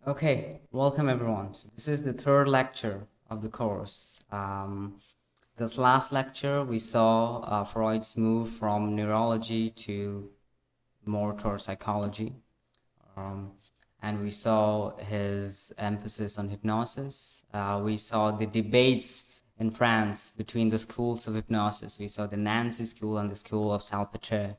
Okay, welcome everyone. So this is the third lecture of the course. This last lecture, we saw Freud's move from neurology to more towards psychology. Um, and we saw his emphasis on hypnosis. We saw the debates in France between the schools of hypnosis. We saw the Nancy school and the school of Salpetre,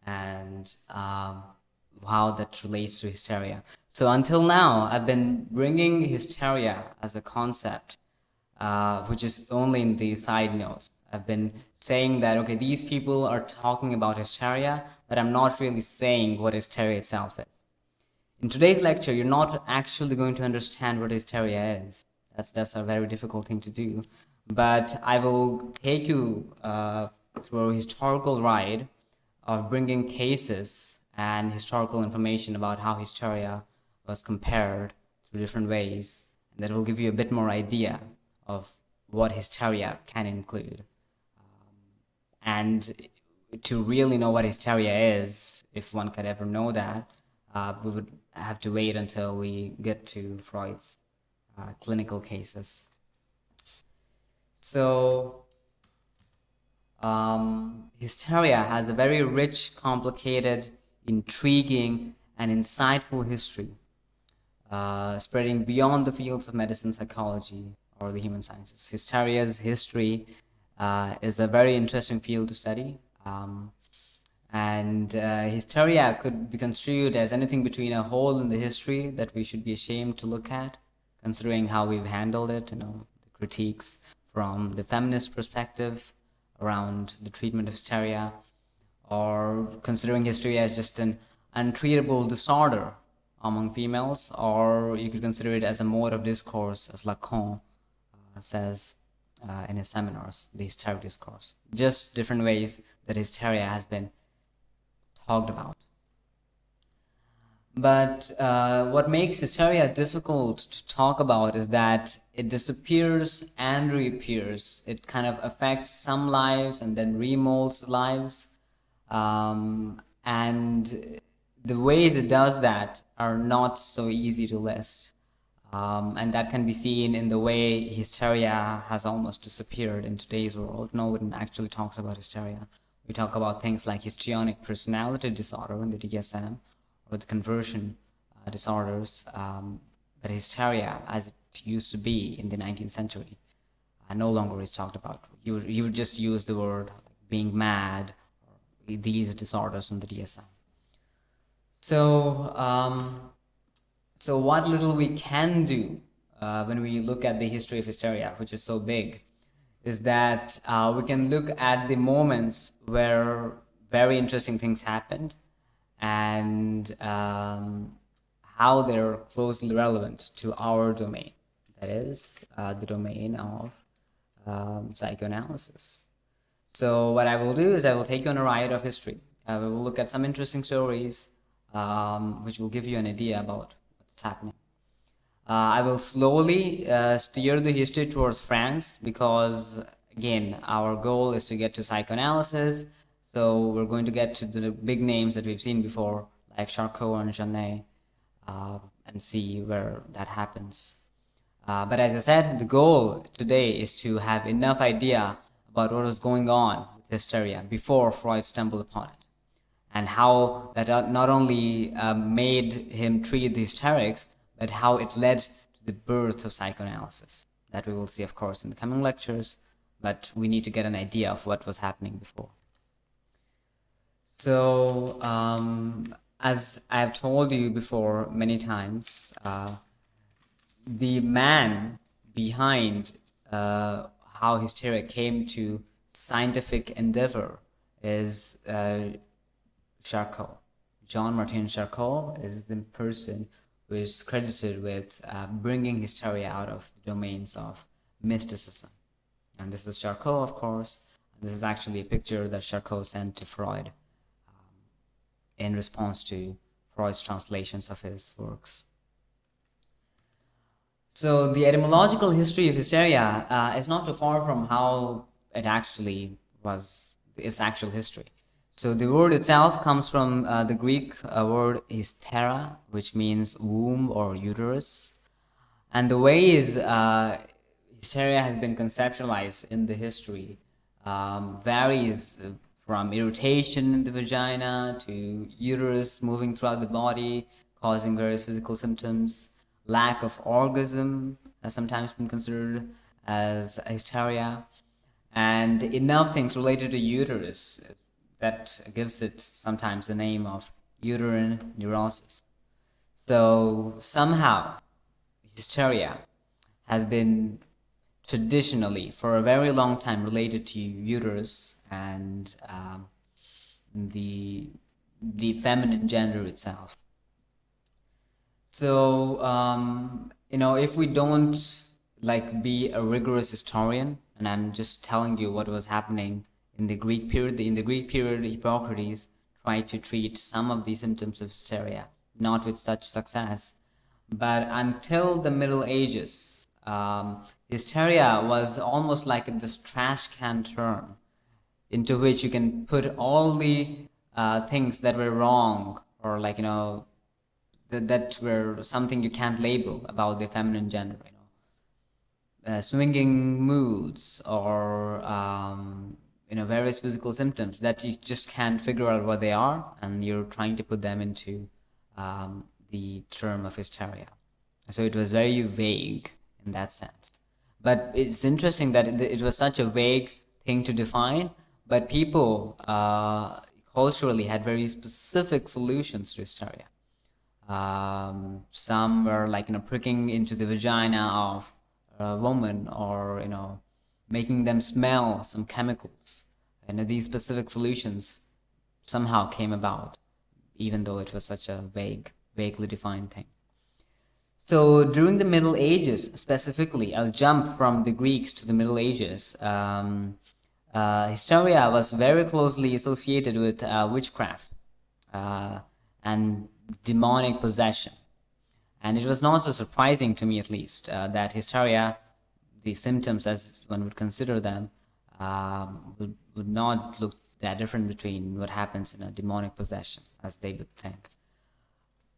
and how that relates to hysteria. So until now, I've been bringing hysteria as a concept, which is only in the side notes. I've been saying that, okay, these people are talking about hysteria, but I'm not really saying what hysteria itself is. In today's lecture, you're not actually going to understand what hysteria is. That's a very difficult thing to do. But I will take you through a historical ride of bringing cases and historical information about how hysteria was compared through different ways. And that will give you a bit more idea of what hysteria can include. And to really know what hysteria is, if one could ever know that, we would have to wait until we get to Freud's clinical cases. So hysteria has a very rich, complicated, intriguing, and insightful history, spreading beyond the fields of medicine, psychology, or the human sciences. Hysteria's history is a very interesting field to study. And hysteria could be construed as anything between a hole in the history that we should be ashamed to look at, considering how we've handled it, the critiques from the feminist perspective around the treatment of hysteria, or considering hysteria as just an untreatable disorder among females, or you could consider it as a mode of discourse, as Lacan says in his seminars, the hysteric discourse. Just different ways that hysteria has been talked about. But what makes hysteria difficult to talk about is that it disappears and reappears. It kind of affects some lives and then remolds lives. And the ways it does that are not so easy to list. And that can be seen in the way hysteria has almost disappeared in today's world. No one actually talks about hysteria. We talk about things like histrionic personality disorder in the DSM, or the conversion disorders, but hysteria, as it used to be in the 19th century, no longer is talked about. You would just use the word being mad, or these disorders in the DSM. So what little we can do when we look at the history of hysteria, which is so big, is that we can look at the moments where very interesting things happened, and how they're closely relevant to our domain, that is the domain of psychoanalysis. So what I will do is I will take you on a ride of history. We will look at some interesting stories, which will give you an idea about what's happening. I will slowly steer the history towards France, because again, our goal is to get to psychoanalysis. So we're going to get to the big names that we've seen before, like Charcot and Janet, and see where that happens. But as I said, the goal today is to have enough idea about what was going on with hysteria before Freud stumbled upon it, and how that not only made him treat the hysterics, but how it led to the birth of psychoanalysis. That we will see, of course, in the coming lectures, but we need to get an idea of what was happening before. So, as I've told you before many times, the man behind how hysteria came to scientific endeavor is Charcot. Jean-Martin Charcot is the person who is credited with bringing hysteria out of the domains of mysticism. And this is Charcot, of course. This is actually a picture that Charcot sent to Freud in response to Freud's translations of his works. So the etymological history of hysteria is not too far from how it actually was, its actual history. So the word itself comes from the Greek word hystera, which means womb or uterus. And the ways hysteria has been conceptualized in the history varies from irritation in the vagina to uterus moving throughout the body, causing various physical symptoms. Lack of orgasm has sometimes been considered as hysteria, and enough things related to uterus that gives it sometimes the name of uterine neurosis. So somehow hysteria has been traditionally for a very long time related to uterus and the feminine gender itself. So if we don't be a rigorous historian, and I'm just telling you what was happening in the Greek period. In the Greek period, Hippocrates tried to treat some of the symptoms of hysteria, not with such success. But until the Middle Ages, hysteria was almost like this trash can term into which you can put all the things that were wrong, or that were something you can't label about the feminine gender. Swinging moods, or various physical symptoms that you just can't figure out what they are, and you're trying to put them into the term of hysteria. So it was very vague in that sense. But it's interesting that it was such a vague thing to define, but people culturally had very specific solutions to hysteria. Some were pricking into the vagina of a woman, or making them smell some chemicals. And these specific solutions somehow came about, even though it was such a vaguely defined thing. So during the Middle Ages, specifically, I'll jump from the Greeks to the Middle Ages. Hysteria was very closely associated with witchcraft and demonic possession. And it was not so surprising to me, at least, that hysteria, the symptoms as one would consider them, would not look that different between what happens in a demonic possession, as they would think.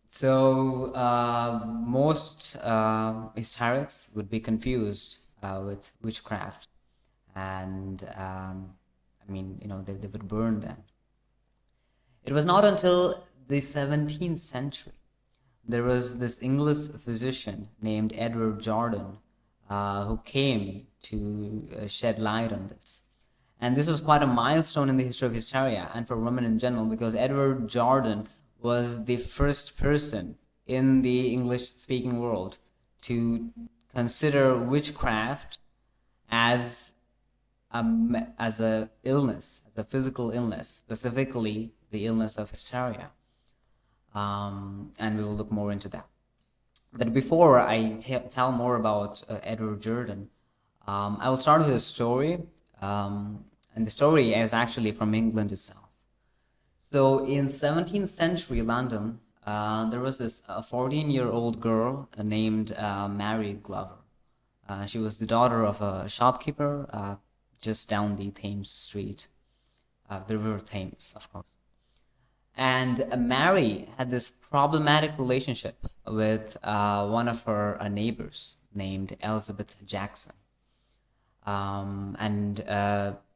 So most hysterics would be confused with witchcraft, and they would burn them. It was not until the 17th century there was this English physician named Edward Jordan who came to shed light on this. And this was quite a milestone in the history of hysteria and for women in general, because Edward Jordan was the first person in the English-speaking world to consider witchcraft as a illness, as a physical illness, specifically the illness of hysteria. And we will look more into that. But before I tell more about Edward Jordan, I will start with a story. And the story is actually from England itself. So in 17th century London, there was this 14-year-old girl named Mary Glover. She was the daughter of a shopkeeper just down the Thames Street, the River Thames, of course. And Mary had this problematic relationship with one of her neighbors named Elizabeth Jackson.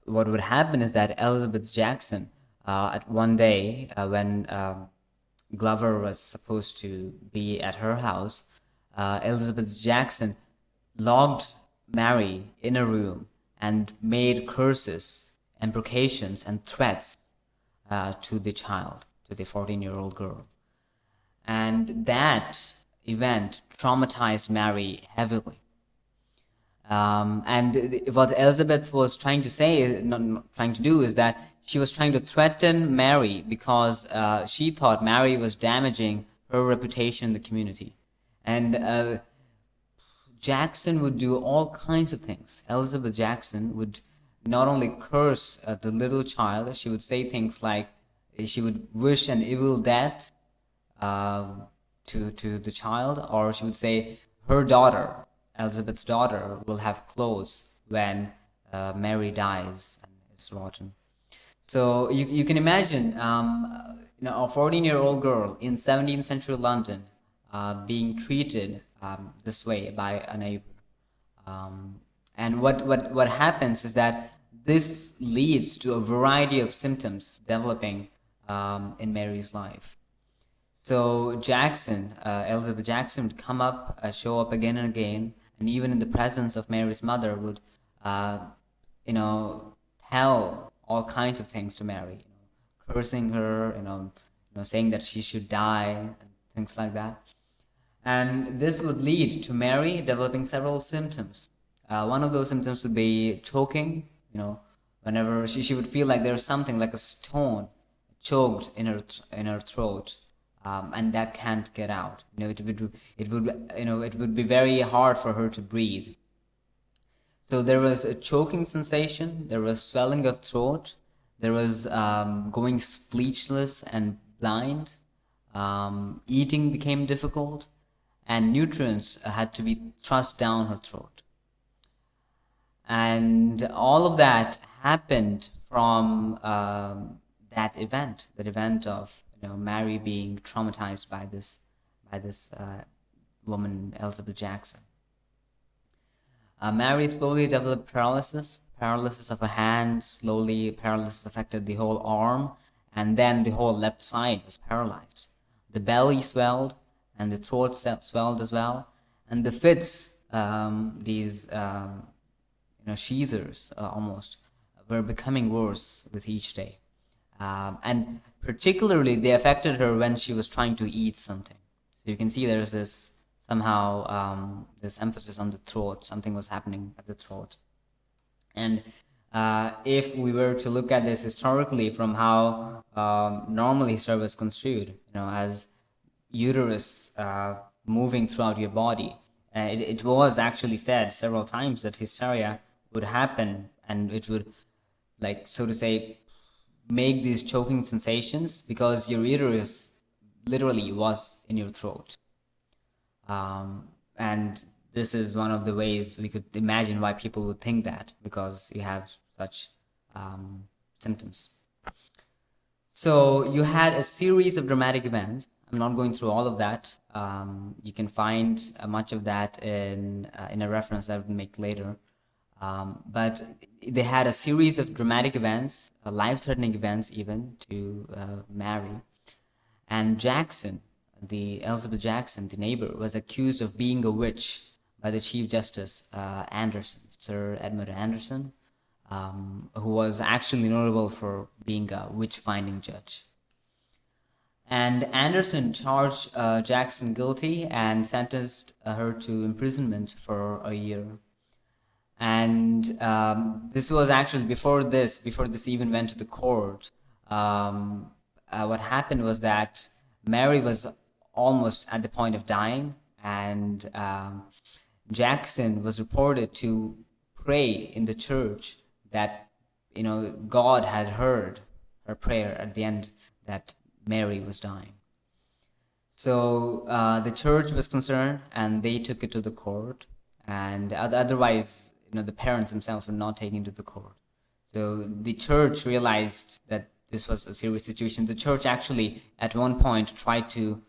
What would happen is that Elizabeth Jackson, at one day when Glover was supposed to be at her house, Elizabeth Jackson locked Mary in a room and made curses, imprecations, and threats to the child, to the 14-year-old girl. And that event traumatized Mary heavily. And what Elizabeth was trying to say, not trying to do, is that she was trying to threaten Mary because she thought Mary was damaging her reputation in the community. And Jackson would do all kinds of things. Elizabeth Jackson would not only curse the little child, she would say things like she would wish an evil death to the child, or she would say her daughter, Elizabeth's daughter, will have clothes when Mary dies and is rotten. So you can imagine, a 14-year-old girl in 17th century London being treated this way by a neighbor. And what happens is that this leads to a variety of symptoms developing in Mary's life. So Jackson, Elizabeth Jackson, would come up, show up again and again, and even in the presence of Mary's mother would, tell all kinds of things to Mary, cursing her, saying that she should die, and things like that. And this would lead to Mary developing several symptoms. One of those symptoms would be choking. Whenever she would feel like there's something like a stone choked in her throat, and that can't get out. It would be very hard for her to breathe. So there was a choking sensation. There was swelling of throat. There was going speechless and blind. Eating became difficult, and nutrients had to be thrust down her throat. And all of that happened from that event of Mary being traumatized by this woman, Elizabeth Jackson. Mary slowly developed paralysis of her hand. Slowly, paralysis affected the whole arm, and then the whole left side was paralyzed. The belly swelled, and the throat swelled as well, and the fits, these seizures almost, were becoming worse with each day. And particularly they affected her when she was trying to eat something. So you can see there's this somehow this emphasis on the throat. Something was happening at the throat. And if we were to look at this historically from how normally history was construed, as uterus moving throughout your body, it was actually said several times that hysteria would happen, and it would, like, so to say, make these choking sensations because your uterus literally was in your throat. And this is one of the ways we could imagine why people would think that, because you have such symptoms. So you had a series of dramatic events. I'm not going through all of that. You can find much of that in a reference that I will make later. But they had a series of dramatic events, life-threatening events even, to Mary. And Elizabeth Jackson, the neighbor, was accused of being a witch by the Chief Justice Anderson, Sir Edmund Anderson, who was actually notable for being a witch-finding judge. And Anderson charged Jackson guilty and sentenced her to imprisonment for a year. And this was actually before this even went to the court. What happened was that Mary was almost at the point of dying, and Jackson was reported to pray in the church that God had heard her prayer at the end, that Mary was dying. So the church was concerned, and they took it to the court, and otherwise the parents themselves were not taken to the court. So the church realized that this was a serious situation. The church actually at one point tried to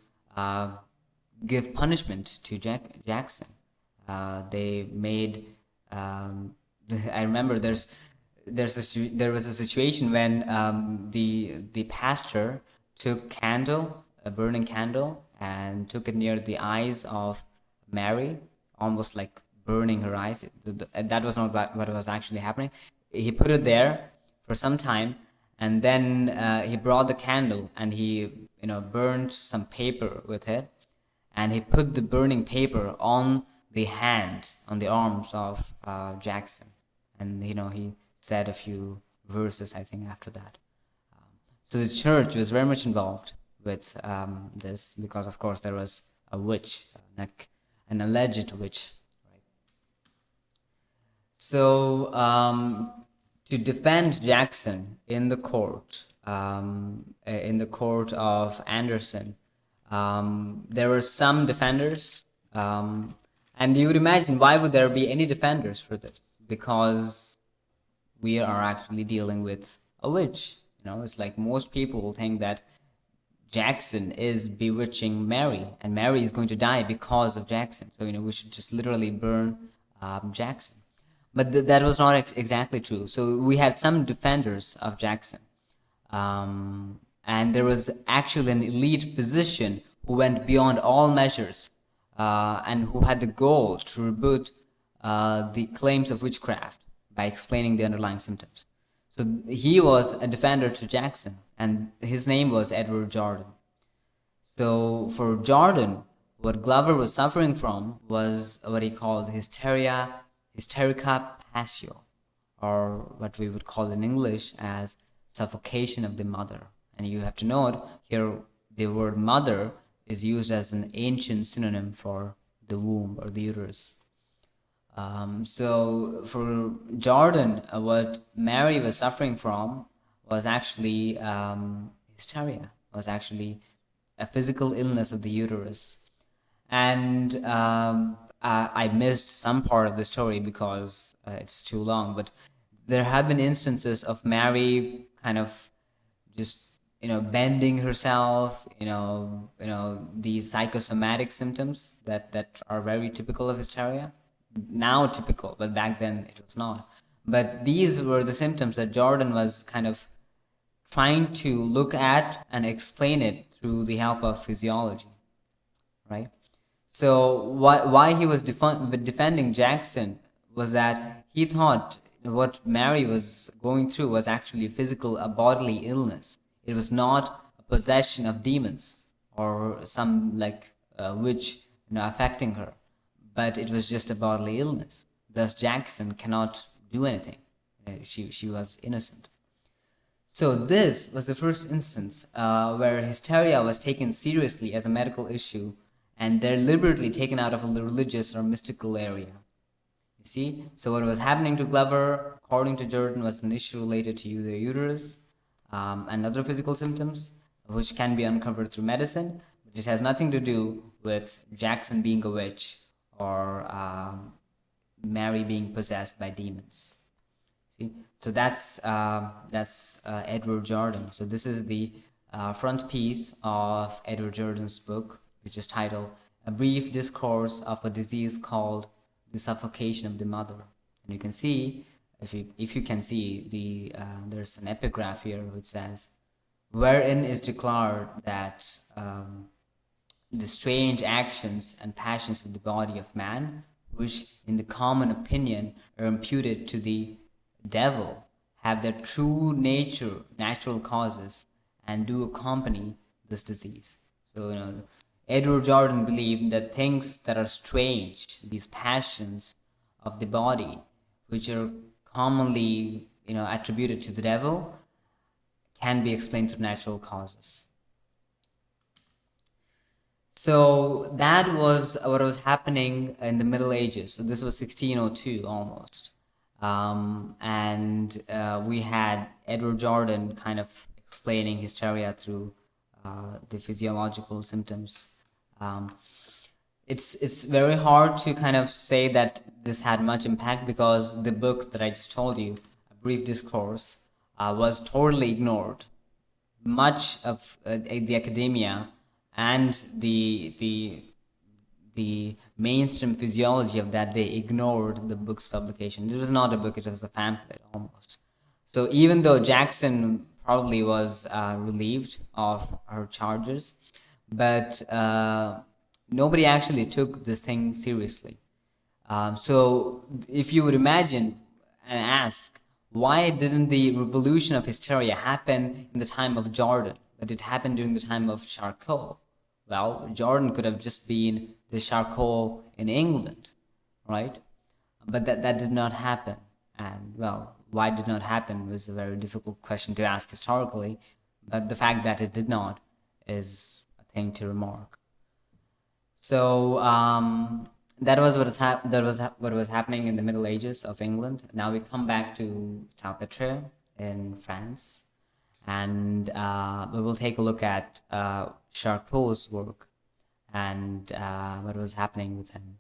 give punishment to Jackson. They made I remember there was a situation when the pastor took a burning candle, and took it near the eyes of Mary, almost like burning her eyes. That was not what was actually happening. He put it there for some time, and then he brought the candle, and he burned some paper with it, and he put the burning paper on the arms of Jackson, and he said a few verses, I think, after that. So the church was very much involved with this, because of course there was a witch, an alleged witch. Right? So to defend Jackson in the court of Anderson, there were some defenders, and you would imagine, why would there be any defenders for this? Because we are actually dealing with a witch. It's like most people will think that Jackson is bewitching Mary, and Mary is going to die because of Jackson. So, we should just literally burn Jackson. But that was not exactly true. So we had some defenders of Jackson. And there was actually an elite physician who went beyond all measures and who had the goal to rebut the claims of witchcraft by explaining the underlying symptoms. So he was a defender to Jackson, and his name was Edward Jordan. So for Jordan, what Glover was suffering from was what he called hysterica passio, or what we would call in English as suffocation of the mother. And you have to note here the word mother is used as an ancient synonym for the womb or the uterus. So for Jordan, what Mary was suffering from was actually hysteria, was actually a physical illness of the uterus. And I missed some part of the story because it's too long, but there have been instances of Mary kind of just bending herself, these psychosomatic symptoms that are very typical of hysteria. Now typical, but back then it was not. But these were the symptoms that Jordan was kind of trying to look at and explain it through the help of physiology, right? So why he was defending Jackson was that he thought what Mary was going through was actually a bodily illness. It was not a possession of demons or some witch affecting her, but it was just a bodily illness. Thus Jackson cannot do anything. She was innocent. So this was the first instance where hysteria was taken seriously as a medical issue and deliberately taken out of a religious or mystical area. You see? So what was happening to Glover, according to Jordan, was an issue related to the uterus and other physical symptoms, which can be uncovered through medicine, but it has nothing to do with Jackson being a witch or Mary being possessed by demons. See? So that's Edward Jordan. So this is the front piece of Edward Jordan's book, which is titled A Brief Discourse of a Disease Called the Suffocation of the Mother. And you can see, if you can see, there's an epigraph here which says, wherein is declared that the strange actions and passions of the body of man, which in the common opinion are imputed to the devil, have their true natural causes, and do accompany this disease. So, Edward Jordan believed that things that are strange, these passions of the body, which are commonly, attributed to the devil, can be explained through natural causes. So that was what was happening in the Middle Ages. So this was 1602 almost. And we had Edward Jordan kind of explaining hysteria through the physiological symptoms. It's very hard to kind of say that this had much impact because the book that I just told you, A Brief Discourse, was totally ignored. Much of the academia and the mainstream physiology of that day ignored the book's publication. It was not a book, it was a pamphlet almost. So even though Jackson probably was relieved of her charges, but nobody actually took this thing seriously. So if you would imagine and ask, why didn't the revolution of hysteria happen in the time of Jordan, but it happened during the time of Charcot? Well, Jordan could have just been the Charcot in England, right? But that did not happen. And well, why it did not happen was a very difficult question to ask historically, but the fact that it did not is a thing to remark. So that was what was happening in the Middle Ages of England. Now we come back to Salpêtre in France, and we will take a look at Charcot's work and what was happening with him.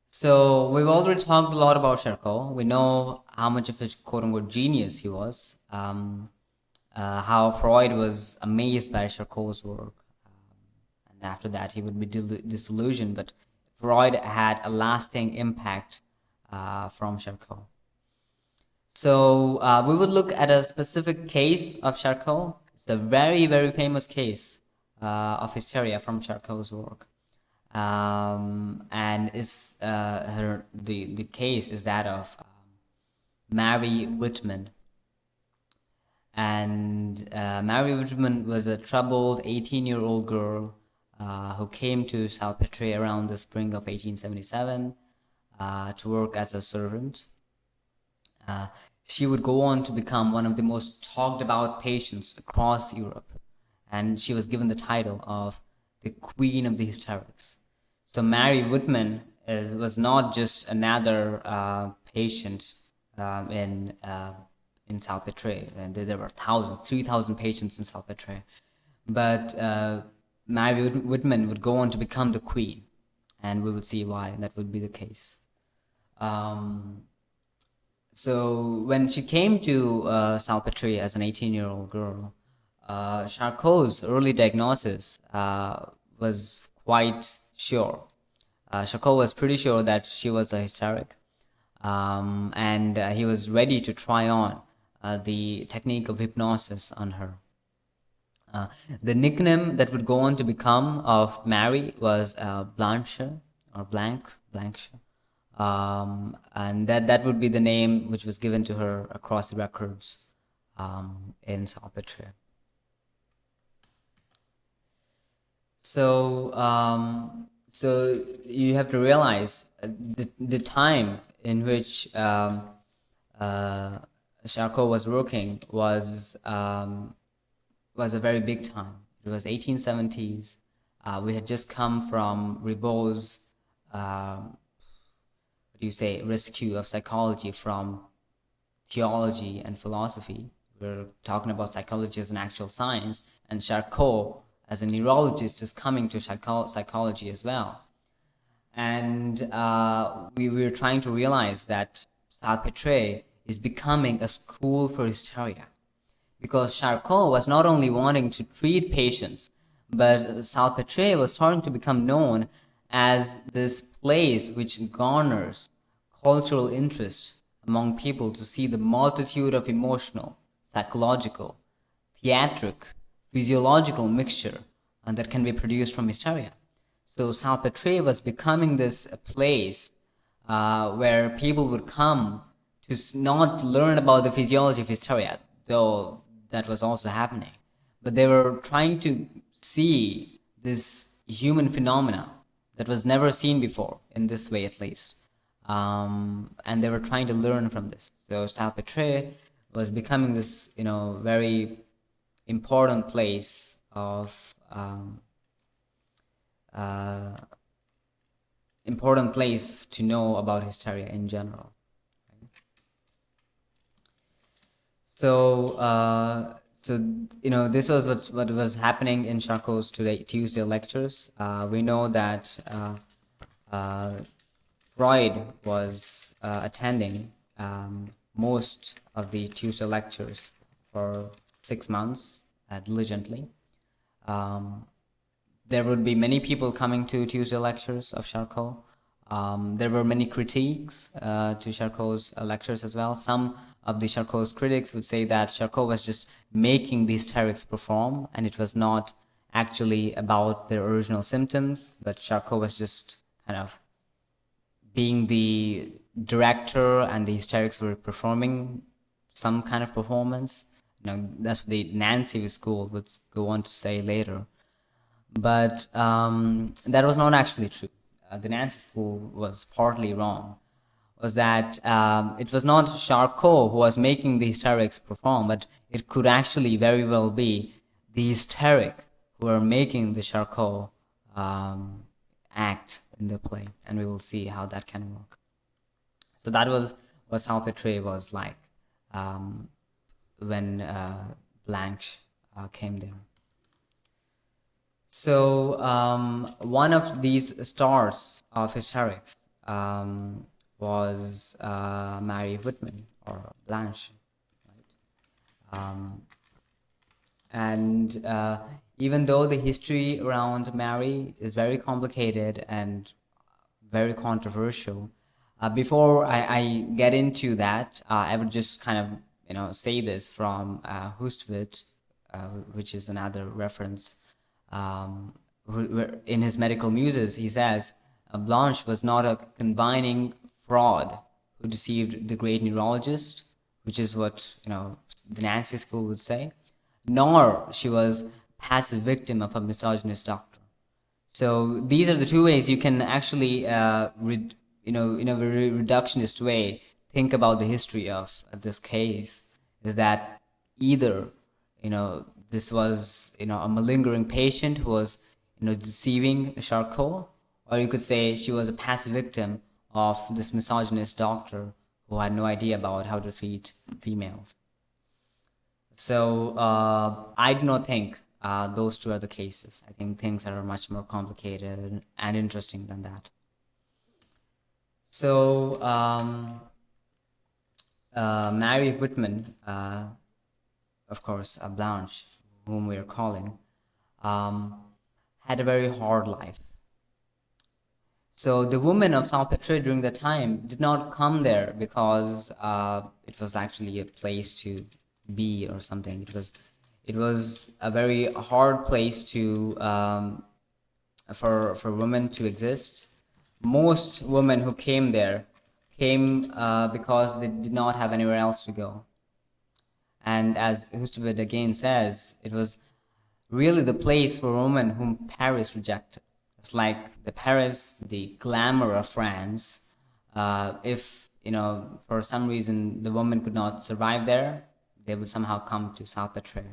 So we've already talked a lot about Charcot. We know how much of a quote-unquote genius he was, how Freud was amazed by Charcot's work, and after that he would be disillusioned, but Freud had a lasting impact from Charcot. So we would look at a specific case of Charcot. It's a very, very famous case of hysteria from Charcot's work. And the case is that of Mary Whitman. And Mary Whitman was a troubled 18-year-old girl who came to Salpêtre around the spring of 1877 to work as a servant. She would go on to become one of the most talked about patients across Europe, and she was given the title of the Queen of the Hysterics. So Mary Whitman was not just another patient in Salpêtre, and there were 3,000 patients in Salpêtre, but Mary Whitman would go on to become the queen, and we would see why that would be the case. So when she came to Salpêtre as an 18-year-old girl, Charcot's early diagnosis was quite sure. Charcot was pretty sure that she was a hysteric, and he was ready to try on the technique of hypnosis on her. The nickname that would go on to become of Mary was Blanche or Blanche, and that would be the name which was given to her across the records in Salpêtre. So you have to realize the time in which Charcot was working was a very big time. It was 1870s. We had just come from Ribot's rescue of psychology from theology and philosophy. We're talking about psychology as an actual science, and Charcot as a neurologist is coming to psychology as well. And we were trying to realize that Salpêtre is becoming a school for hysteria, because Charcot was not only wanting to treat patients, but Salpêtre was starting to become known as this place which garners cultural interest among people to see the multitude of emotional, psychological, theatric, physiological mixture that can be produced from hysteria. So Salpêtre was becoming this place where people would come to not learn about the physiology of hysteria, though that was also happening, but they were trying to see this human phenomena that was never seen before, in this way at least. And they were trying to learn from this. So Salpêtre was becoming this, very important place of important place to know about hysteria in general. So this was what was happening in Charcot's Tuesday lectures. We know that Freud was attending most of the Tuesday lectures for 6 months diligently. There would be many people coming to Tuesday lectures of Charcot. There were many critiques to Charcot's lectures as well. Some of the Charcot's critics would say that Charcot was just making the hysterics perform, and it was not actually about their original symptoms, but Charcot was just kind of being the director, and the hysterics were performing some kind of performance. That's what the Nancy school would go on to say later. But that was not actually true. The Nancy school was partly wrong. Was that it was not Charcot who was making the hysterics perform, but it could actually very well be the hysteric who are making the Charcot act in the play, and we will see how that can work. So that was what Salpêtre was like when Blanche came there. So one of these stars of hysterics was Mary Whitman, or Blanche, right? And even though the history around Mary is very complicated and very controversial, before I get into that, I would just kind of say this from Hustvedt, which is another reference. In his Medical Muses, he says Blanche was not a combining fraud who deceived the great neurologist, which is what the Nancy School would say, nor she was a passive victim of a misogynist doctor. So these are the two ways you can actually, in a very reductionist way, think about the history of this case. Is that either, this was, a malingering patient who was, deceiving Charcot, or you could say she was a passive victim of this misogynist doctor who had no idea about how to treat females. So I do not think those two are the cases. I think things are much more complicated and interesting than that. So Mary Whitman, of course, Blanche, whom we are calling, had a very hard life. So the women of Salpêtre during the time did not come there because it was actually a place to be or something. It was a very hard place to for women to exist. Most women who came there came because they did not have anywhere else to go. And as Hustvedt again says, it was really the place for women whom Paris rejected. It's like the Paris, the glamour of France. If, for some reason the woman could not survive there, they would somehow come to Salpêtre.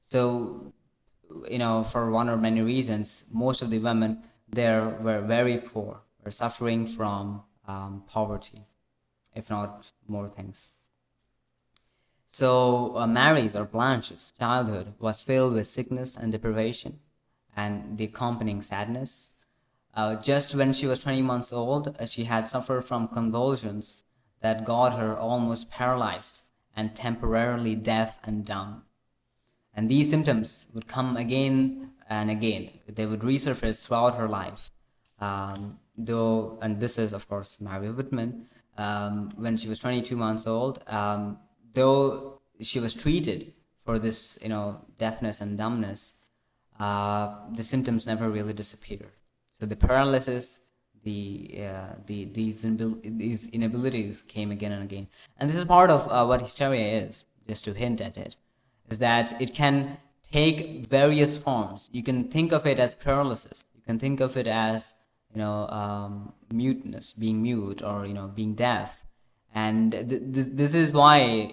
So, for one or many reasons, most of the women there were very poor, were suffering from poverty, if not more things. So Mary's or Blanche's childhood was filled with sickness and deprivation and the accompanying sadness. Just when she was 20 months old, she had suffered from convulsions that got her almost paralyzed and temporarily deaf and dumb. And these symptoms would come again and again. They would resurface throughout her life. And this is, of course, Mary Whitman, when she was 22 months old, though she was treated for this, deafness and dumbness, the symptoms never really disappeared. So the paralysis, these inabilities came again and again. And this is part of what hysteria is, just to hint at it, is that it can take various forms. You can think of it as paralysis. You can think of it as, muteness, being mute, or, being deaf. And this is why,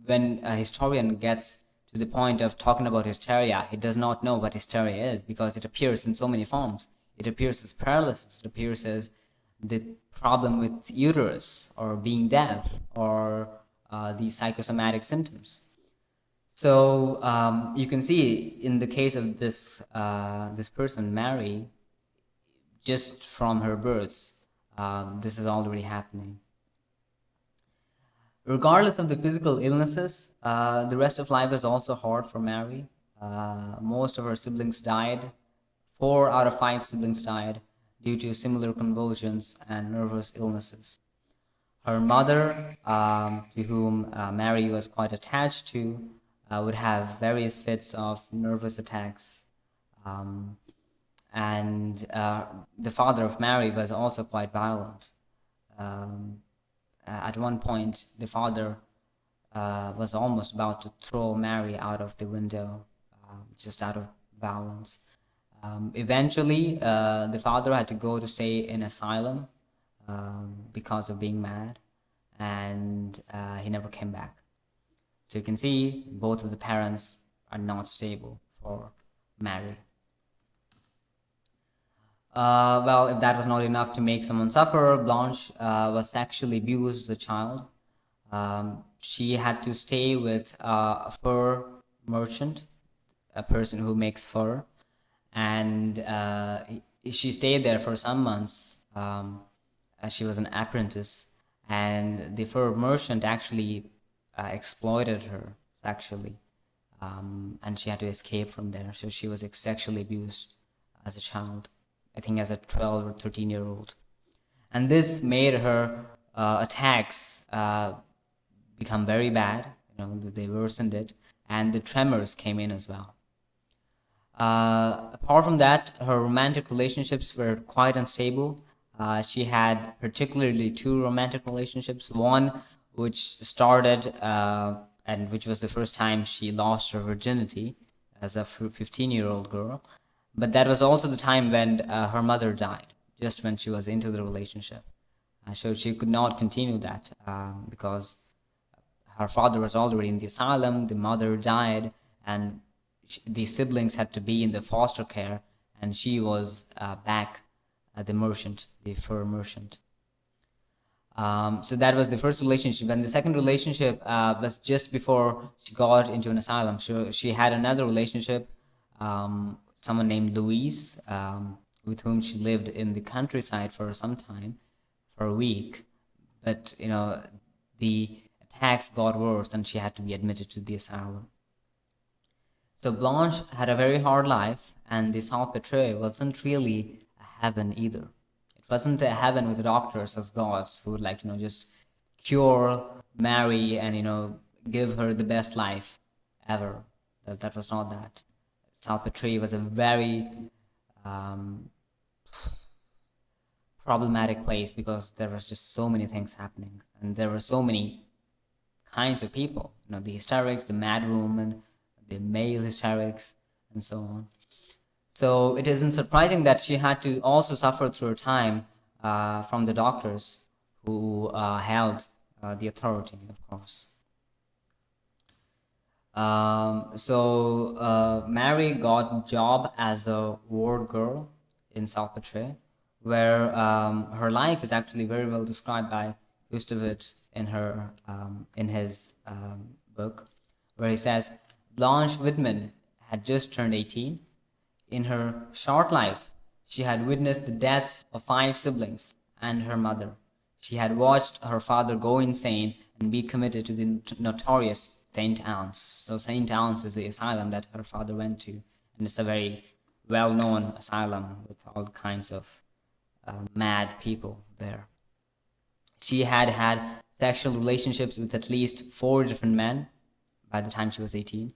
when a historian gets to the point of talking about hysteria, he does not know what hysteria is, because it appears in so many forms. It appears as paralysis. It appears as the problem with uterus, or being deaf, or these psychosomatic symptoms. So you can see in the case of this person, Mary, just from her birth, this is already happening. Regardless of the physical illnesses, the rest of life was also hard for Mary. Most of her siblings died. 4 out of 5 siblings died due to similar convulsions and nervous illnesses. Her mother, to whom Mary was quite attached to, would have various fits of nervous attacks. And the father of Mary was also quite violent. At one point, the father was almost about to throw Mary out of the window, just out of violence. Eventually, the father had to go to stay in asylum because of being mad, and he never came back. So you can see both of the parents are not stable for Mary. Well, if that was not enough to make someone suffer, Blanche was sexually abused as a child. She had to stay with a fur merchant, a person who makes fur, and she stayed there for some months as she was an apprentice. and the fur merchant actually exploited her sexually, and she had to escape from there. So she was sexually abused as a child, I think as a 12 or 13-year-old. And this made her attacks become very bad. They worsened it, and the tremors came in as well. Apart from that, her romantic relationships were quite unstable. She had particularly two romantic relationships. One which started, and which was the first time she lost her virginity as a 15-year-old girl. But that was also the time when her mother died, just when she was into the relationship. So she could not continue that because her father was already in the asylum, the mother died, and the siblings had to be in the foster care, and she was back at the merchant, the fur merchant. So that was the first relationship, and the second relationship was just before she got into an asylum. So she had another relationship, someone named Louise, with whom she lived in the countryside for some time, for a week. But the attacks got worse, and she had to be admitted to the asylum. So Blanche had a very hard life, and the Salpêtre wasn't really a heaven either. It wasn't a heaven with doctors as gods who would just cure, marry, and give her the best life ever. That was not that. Salpêtre was a very problematic place because there was just so many things happening, and there were so many kinds of people. The hysterics, the mad woman, the male hysterics, and so on. So it isn't surprising that she had to also suffer through her time from the doctors who held the authority, of course. Mary got a job as a ward girl in Salpêtre, where her life is actually very well described by Gustave in his book, where he says, Blanche Whitman had just turned 18. In her short life, she had witnessed the deaths of 5 siblings and her mother. She had watched her father go insane and be committed to the notorious St. Anne's. So St. Anne's is the asylum that her father went to, and it's a very well-known asylum with all kinds of mad people there. She had had sexual relationships with at least 4 different men by the time she was 18.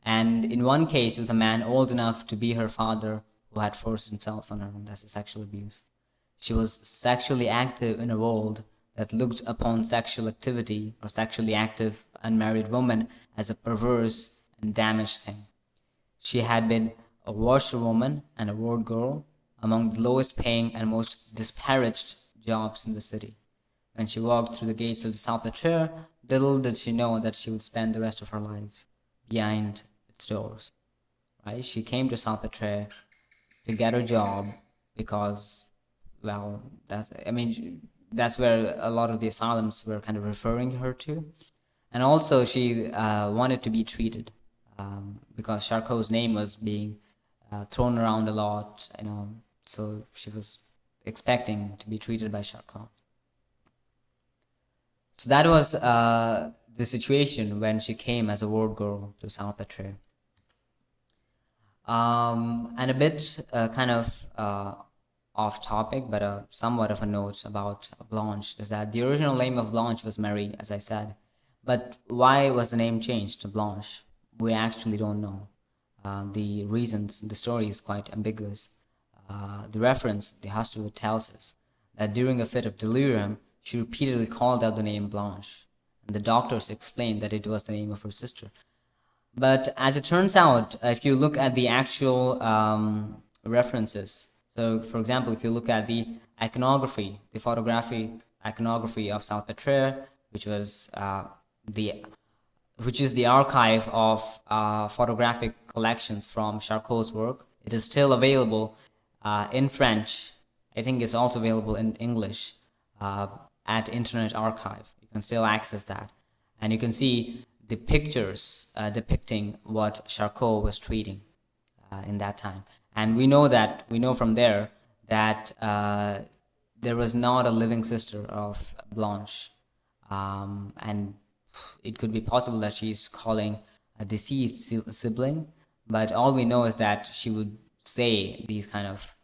And in one case, with a man old enough to be her father who had forced himself on her, and that's a sexual abuse. She was sexually active in a world that looked upon sexual activity or sexually active unmarried women as a perverse and damaged thing. She had been a washerwoman and a ward girl, among the lowest paying and most disparaged jobs in the city. When she walked through the gates of the Salpêtre, little did she know that she would spend the rest of her life behind its doors. Right? She came to Salpêtre to get a job because, well, that's where a lot of the asylums were kind of referring her to. And also she wanted to be treated because Charcot's name was being thrown around a lot, so she was expecting to be treated by Charcot. So that was the situation when she came as a ward girl to Salpêtre. And a bit kind of off topic, but somewhat of a note about Blanche is that the original name of Blanche was Marie, as I said. But why was the name changed to Blanche? We actually don't know. The reasons, the story is quite ambiguous. The reference, the Hysteria, tells us that during a fit of delirium, she repeatedly called out the name Blanche, and the doctors explained that it was the name of her sister. But as it turns out, if you look at the actual references, so for example, if you look at the iconography, the photographic iconography of Salpêtre, which is the archive of photographic collections from Charcot's work, it is still available in French. I think it's also available in English at Internet Archive. You can still access that, and you can see the pictures depicting what Charcot was treating in that time. And we know from there that there was not a living sister of Blanche and it could be possible that she's calling a deceased sibling, but all we know is that she would say these kind of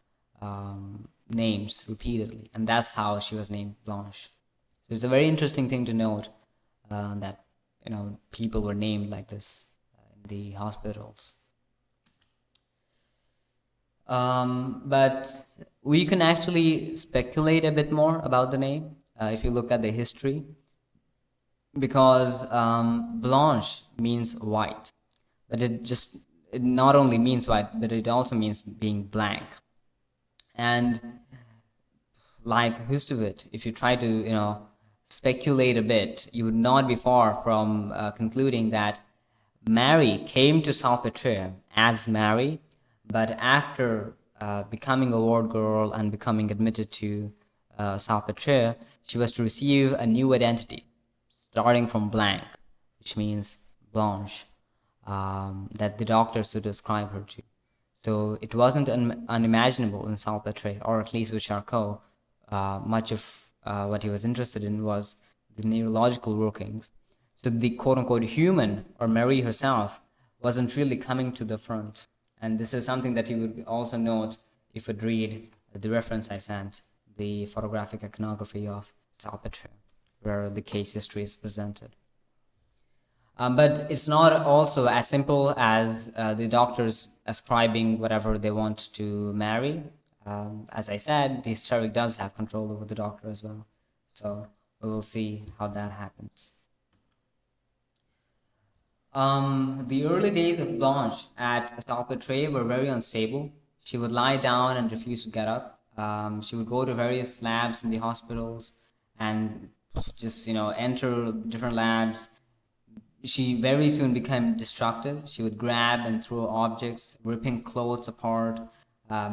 names repeatedly, and that's how she was named Blanche. So it's a very interesting thing to note, that people were named like this in the hospitals. But we can actually speculate a bit more about the name if you look at the history, because Blanche means white, but it not only means white, but it also means being blank. And like Hustvedt, if you try to speculate a bit, you would not be far from concluding that Mary came to Salpêtrière as Mary, but after becoming a ward girl and becoming admitted to Salpêtrière, she was to receive a new identity, starting from blank, which means Blanche, that the doctors would describe her to. So it wasn't unimaginable in Salpêtrière, or at least with Charcot. Much of what he was interested in was the neurological workings. So the quote-unquote human, or Mary herself, wasn't really coming to the front. And this is something that you would also note if you'd read the reference I sent, the photographic iconography of Salpêtrière, where the case history is presented. But it's not also as simple as the doctors ascribing whatever they want to Mary. As I said, the hysteric does have control over the doctor as well. So we will see how that happens. The early days of Blanche at Salpêtrière were very unstable. She would lie down and refuse to get up. She would go to various labs in the hospitals and just enter different labs. She very soon became destructive. She would grab and throw objects, ripping clothes apart,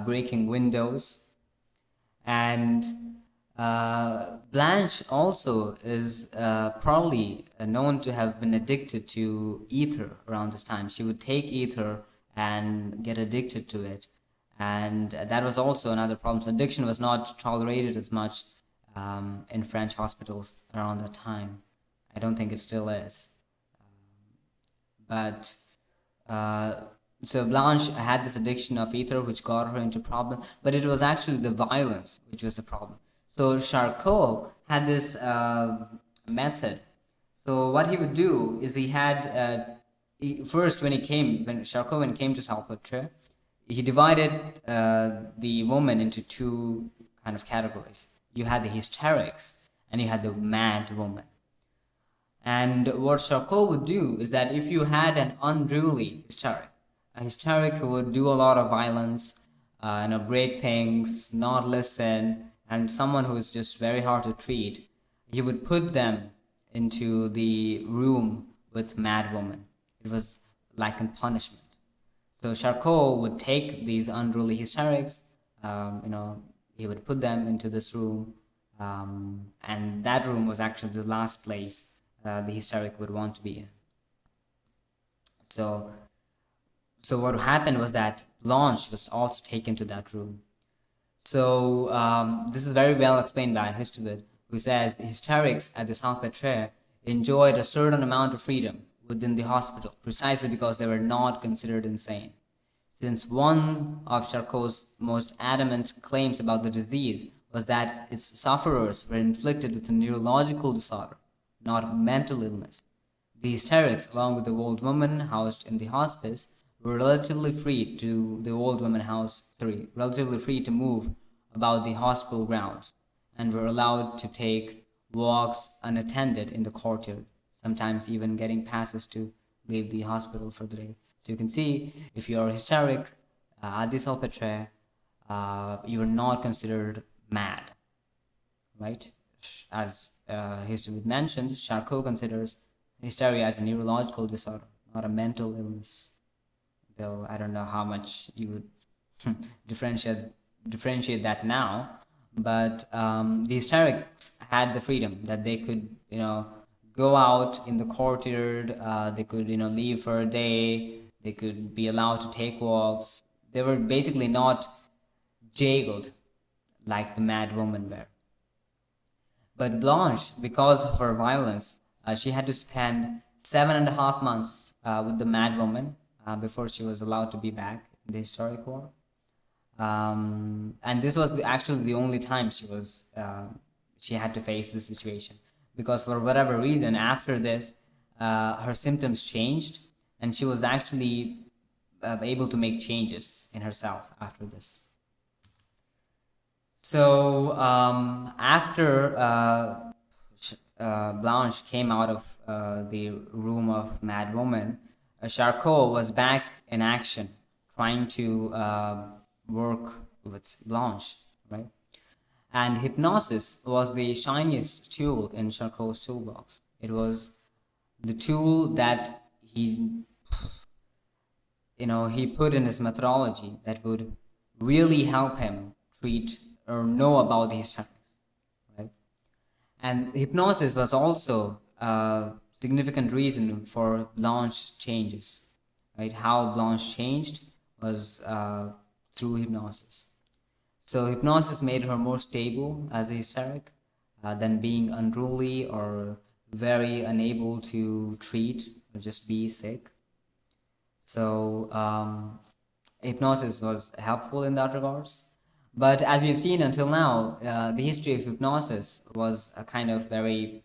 breaking windows. And Blanche also is probably known to have been addicted to ether around this time. She would take ether and get addicted to it. And that was also another problem. So addiction was not tolerated as much in French hospitals around that time. I don't think it still is. But so Blanche had this addiction of ether, which got her into problem, but it was actually the violence which was the problem. So Charcot had this method. So what he would do is he had first when Charcot came to Salpêtrière, he divided the woman into two kind of categories. You had the hysterics and you had the mad woman. And what Charcot would do is that if you had an unruly hysteric, a hysteric who would do a lot of violence, break things, not listen, and someone who is just very hard to treat, he would put them into the room with mad woman. It was like a punishment. So Charcot would take these unruly hysterics, he would put them into this room, and that room was actually the last place the hysteric would want to be in. So what happened was that Blanche was also taken to that room. So this is very well explained by Hustvedt, who says hysterics at the Salpêtrière enjoyed a certain amount of freedom within the hospital, precisely because they were not considered insane. Since one of Charcot's most adamant claims about the disease was that its sufferers were inflicted with a neurological disorder, not mental illness. The hysterics, along with the old woman housed in the hospice, were relatively free to move about the hospital grounds, and were allowed to take walks unattended in the courtyard, sometimes even getting passes to leave the hospital for the day. So you can see, if you are hysteric at the Salpêtrière, you are not considered mad, right? As Hustvedt mentions, Charcot considers hysteria as a neurological disorder, not a mental illness. Though I don't know how much you would differentiate that now, but the hysterics had the freedom that they could, go out in the courtyard. They could, leave for a day. They could be allowed to take walks. They were basically not jailed like the mad woman were. But Blanche, because of her violence, she had to spend 7.5 months with the mad woman before she was allowed to be back in the historic war. And this was actually the only time she had to face this situation, because for whatever reason after this her symptoms changed, and she was actually able to make changes in herself after this. So after Blanche came out of the room of Mad Woman, Charcot was back in action, trying to work with Blanche, right? And hypnosis was the shiniest tool in Charcot's toolbox. It was the tool that he put in his methodology that would really help him treat or know about these techniques, right? And hypnosis was also a significant reason for Blanche's changes, right? How Blanche changed was through hypnosis. So hypnosis made her more stable as a hysteric than being unruly or very unable to treat or just be sick. So hypnosis was helpful in that regards. But as we've seen until now, the history of hypnosis was a kind of very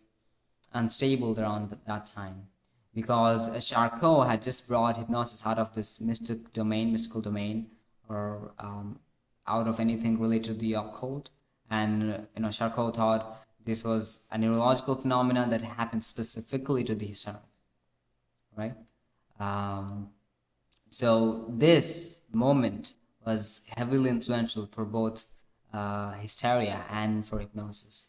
unstable around that time, because Charcot had just brought hypnosis out of this mystical domain, or out of anything related to the occult. And Charcot thought this was a neurological phenomenon that happened specifically to the hysterics, right? So this moment was heavily influential for both hysteria and for hypnosis.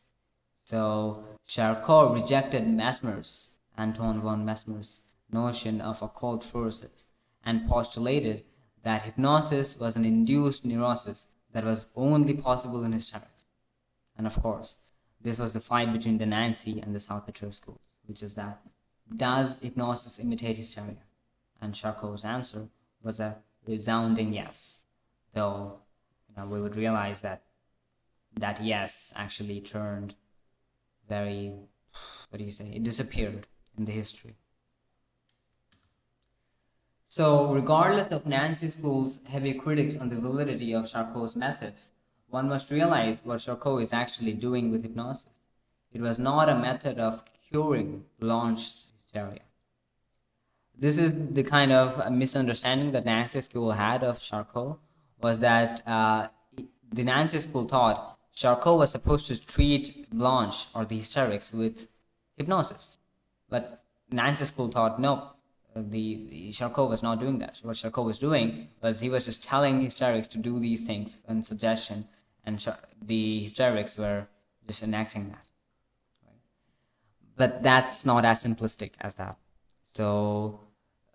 So Charcot rejected Anton von Mesmer's notion of occult forces, and postulated that hypnosis was an induced neurosis that was only possible in hysterics. And of course, this was the fight between the Nancy and the Salpeter schools, which is that, does hypnosis imitate hysteria? And Charcot's answer was a resounding yes, though we would realize that yes actually turned very, it disappeared in the history. So regardless of Nancy School's heavy critics on the validity of Charcot's methods, one must realize what Charcot is actually doing with hypnosis. It was not a method of curing Blanche's hysteria. This is the kind of misunderstanding that Nancy School had of Charcot, was that the Nancy School thought Charcot was supposed to treat Blanche or the hysterics with hypnosis. But Nancy School thought, no, the Charcot was not doing that. What Charcot was doing was he was just telling hysterics to do these things in suggestion, and the hysterics were just enacting that. Right? But that's not as simplistic as that. So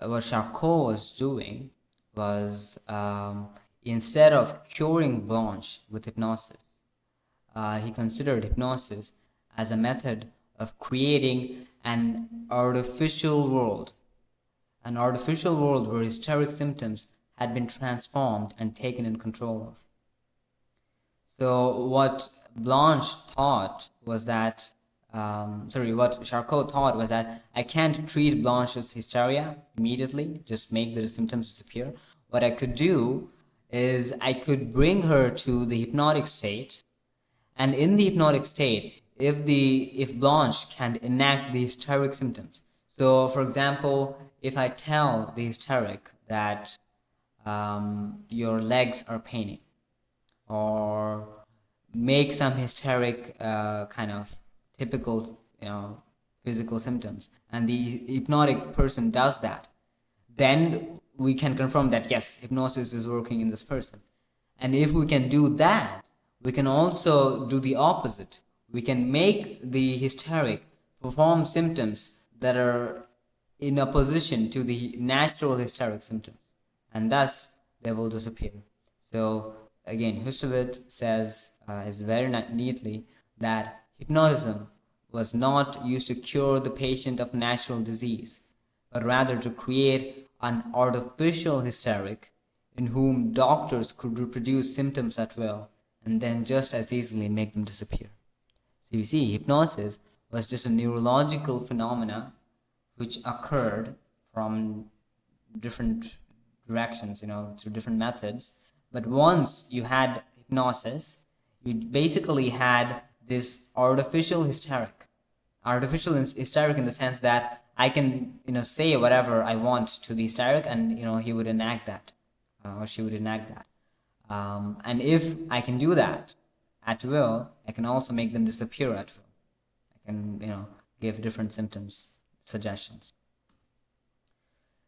what Charcot was doing was, instead of curing Blanche with hypnosis, he considered hypnosis as a method of creating an artificial world where hysteric symptoms had been transformed and taken in control of. So what Blanche thought was that, what Charcot thought was that, I can't treat Blanche's hysteria immediately, just make the symptoms disappear. What I could do is I could bring her to the hypnotic state, and in the hypnotic state, if Blanche can enact the hysteric symptoms. So for example, if I tell the hysteric that your legs are paining, or make some hysteric kind of typical physical symptoms, and the hypnotic person does that, then we can confirm that yes, hypnosis is working in this person. And if we can do that, we can also do the opposite. We can make the hysteric perform symptoms that are in opposition to the natural hysteric symptoms, and thus they will disappear. So again, Hustvedt says is very neatly that hypnotism was not used to cure the patient of natural disease, but rather to create an artificial hysteric in whom doctors could reproduce symptoms at will and then just as easily make them disappear. So you see, hypnosis was just a neurological phenomena which occurred from different directions, through different methods. But once you had hypnosis, you basically had this artificial hysteric. Artificial hysteric in the sense that I can, say whatever I want to the hysteric, and he would enact that, or she would enact that. And if I can do that at will, I can also make them disappear at will. I can, give different symptoms, suggestions.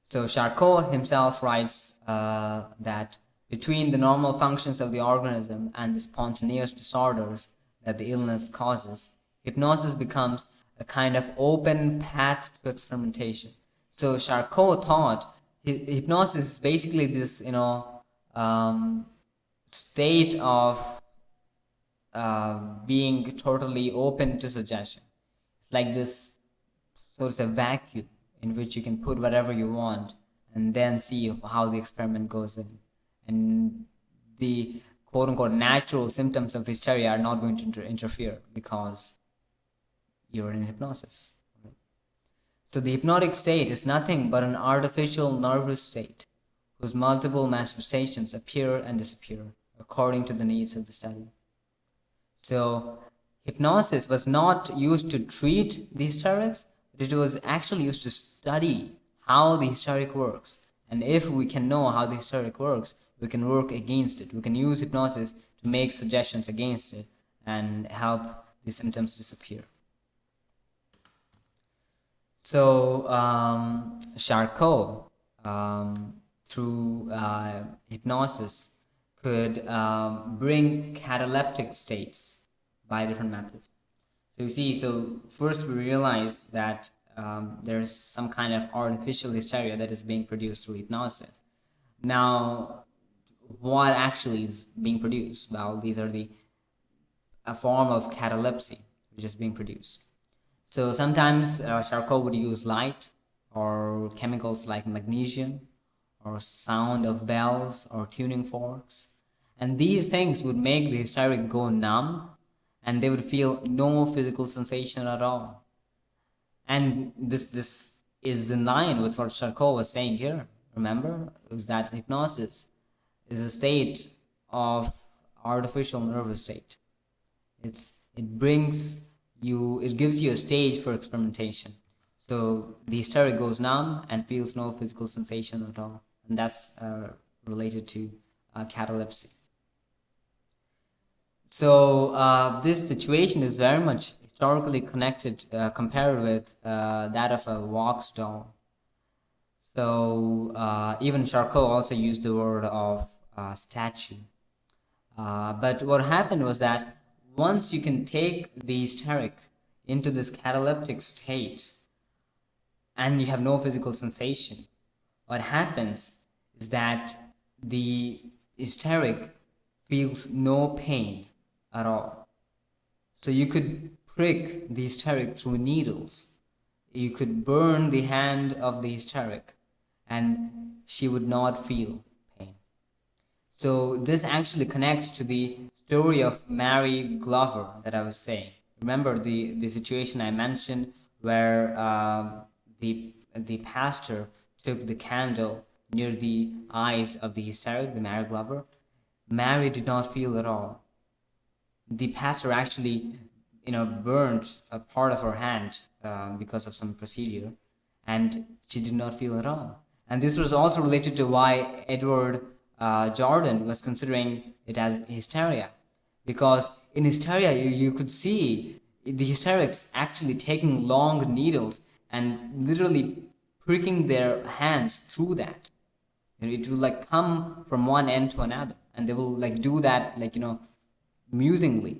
So Charcot himself writes that between the normal functions of the organism and the spontaneous disorders that the illness causes, hypnosis becomes a kind of open path to experimentation. So Charcot thought hypnosis is basically this, state of being totally open to suggestion. It's like this sort of vacuum in which you can put whatever you want and then see how the experiment goes in. And the quote-unquote natural symptoms of hysteria are not going to interfere because you're in hypnosis. So the hypnotic state is nothing but an artificial nervous state whose multiple manifestations appear and disappear according to the needs of the study. So hypnosis was not used to treat the hysterics, but it was actually used to study how the hysteric works. And if we can know how the hysteric works, we can work against it. We can use hypnosis to make suggestions against it and help the symptoms disappear. So Charcot, through hypnosis, could bring cataleptic states by different methods. So you see, first we realize that there's some kind of artificial hysteria that is being produced through hypnosis. Now, what actually is being produced? Well, these are a form of catalepsy which is being produced. So sometimes Charcot would use light or chemicals like magnesium or sound of bells or tuning forks. And these things would make the hysteric go numb and they would feel no physical sensation at all. And this is in line with what Charcot was saying here. Remember, it was that hypnosis is a state of artificial nervous state. It gives you a stage for experimentation. So the hysteric goes numb and feels no physical sensation at all. And that's related to catalepsy. So this situation is very much historically connected, compared with that of a wax doll. So even Charcot also used the word of statue. But what happened was that once you can take the hysteric into this cataleptic state and you have no physical sensation, what happens is that the hysteric feels no pain at all. So you could prick the hysteric through needles. You could burn the hand of the hysteric and she would not feel pain. So this actually connects to the story of Mary Glover that I was saying. Remember the situation I mentioned where the pastor took the candle near the eyes of the hysteric, the Mary Glover. Mary did not feel at all. The pastor actually, burnt a part of her hand because of some procedure, and she did not feel at all. And this was also related to why Edward Jordan was considering it as hysteria, because in hysteria you could see the hysterics actually taking long needles and literally pricking their hands through that. It will come from one end to another, and they will do that musingly.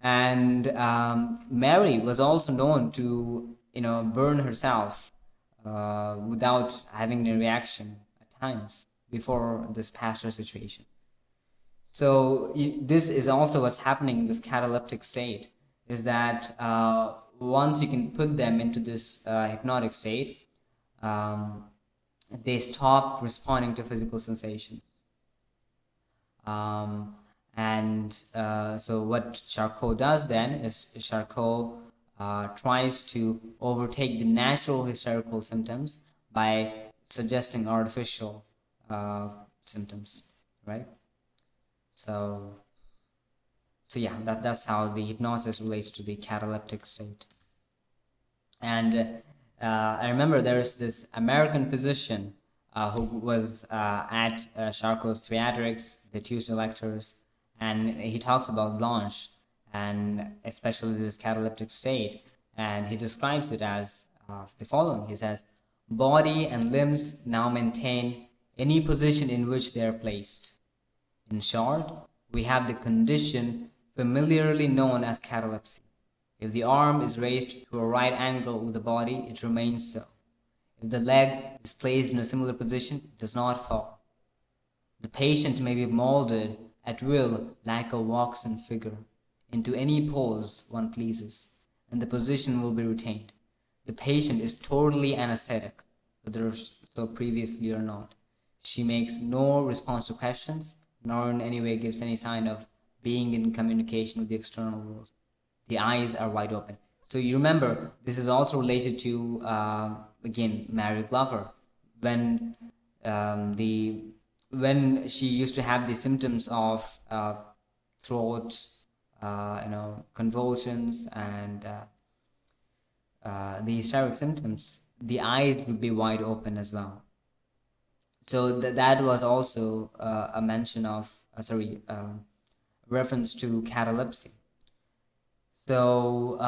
And Mary was also known to burn herself without having a reaction at times before this pastor situation. So this is also what's happening in this cataleptic state, is that once you can put them into this hypnotic state, they stop responding to physical sensations. And so what Charcot does then is Charcot tries to overtake the natural hysterical symptoms by suggesting artificial symptoms, right? So yeah, that's how the hypnosis relates to the cataleptic state. And I remember there's this American physician who was at Charcot's theatrics, the Tuesday lectures, and he talks about Blanche and especially this cataleptic state, and he describes it as the following. He says, "Body and limbs now maintain any position in which they are placed. In short, we have the condition familiarly known as catalepsy. If the arm is raised to a right angle with the body, it remains so. If the leg is placed in a similar position, it does not fall. The patient may be molded at will like a waxen figure into any pose one pleases, and the position will be retained. The patient is totally anesthetic, whether so previously or not. She makes no response to questions, nor in any way gives any sign of being in communication with the external world. The eyes are wide open." So you remember, this is also related to, again, Mary Glover. When when she used to have the symptoms of throat, convulsions, and the hysteric symptoms, the eyes would be wide open as well. So that was also a mention of, reference to catalepsy. So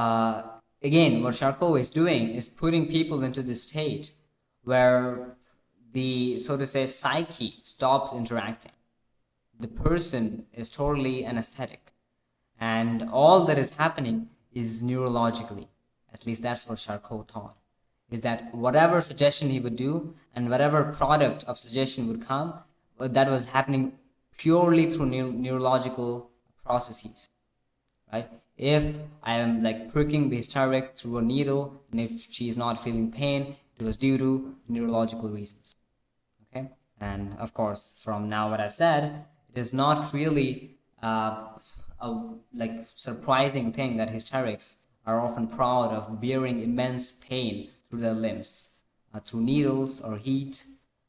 again, what Charcot is doing is putting people into this state where the, so to say, psyche stops interacting. The person is totally anesthetic, and all that is happening is neurologically. At least that's what Charcot thought, is that whatever suggestion he would do and whatever product of suggestion would come, that was happening purely through neurological processes, right? If I am like pricking the hysteric through a needle, and if she is not feeling pain, it was due to neurological reasons. Okay, and of course, from now what I've said, it is not really a like surprising thing that hysterics are often proud of bearing immense pain through their limbs, through needles or heat,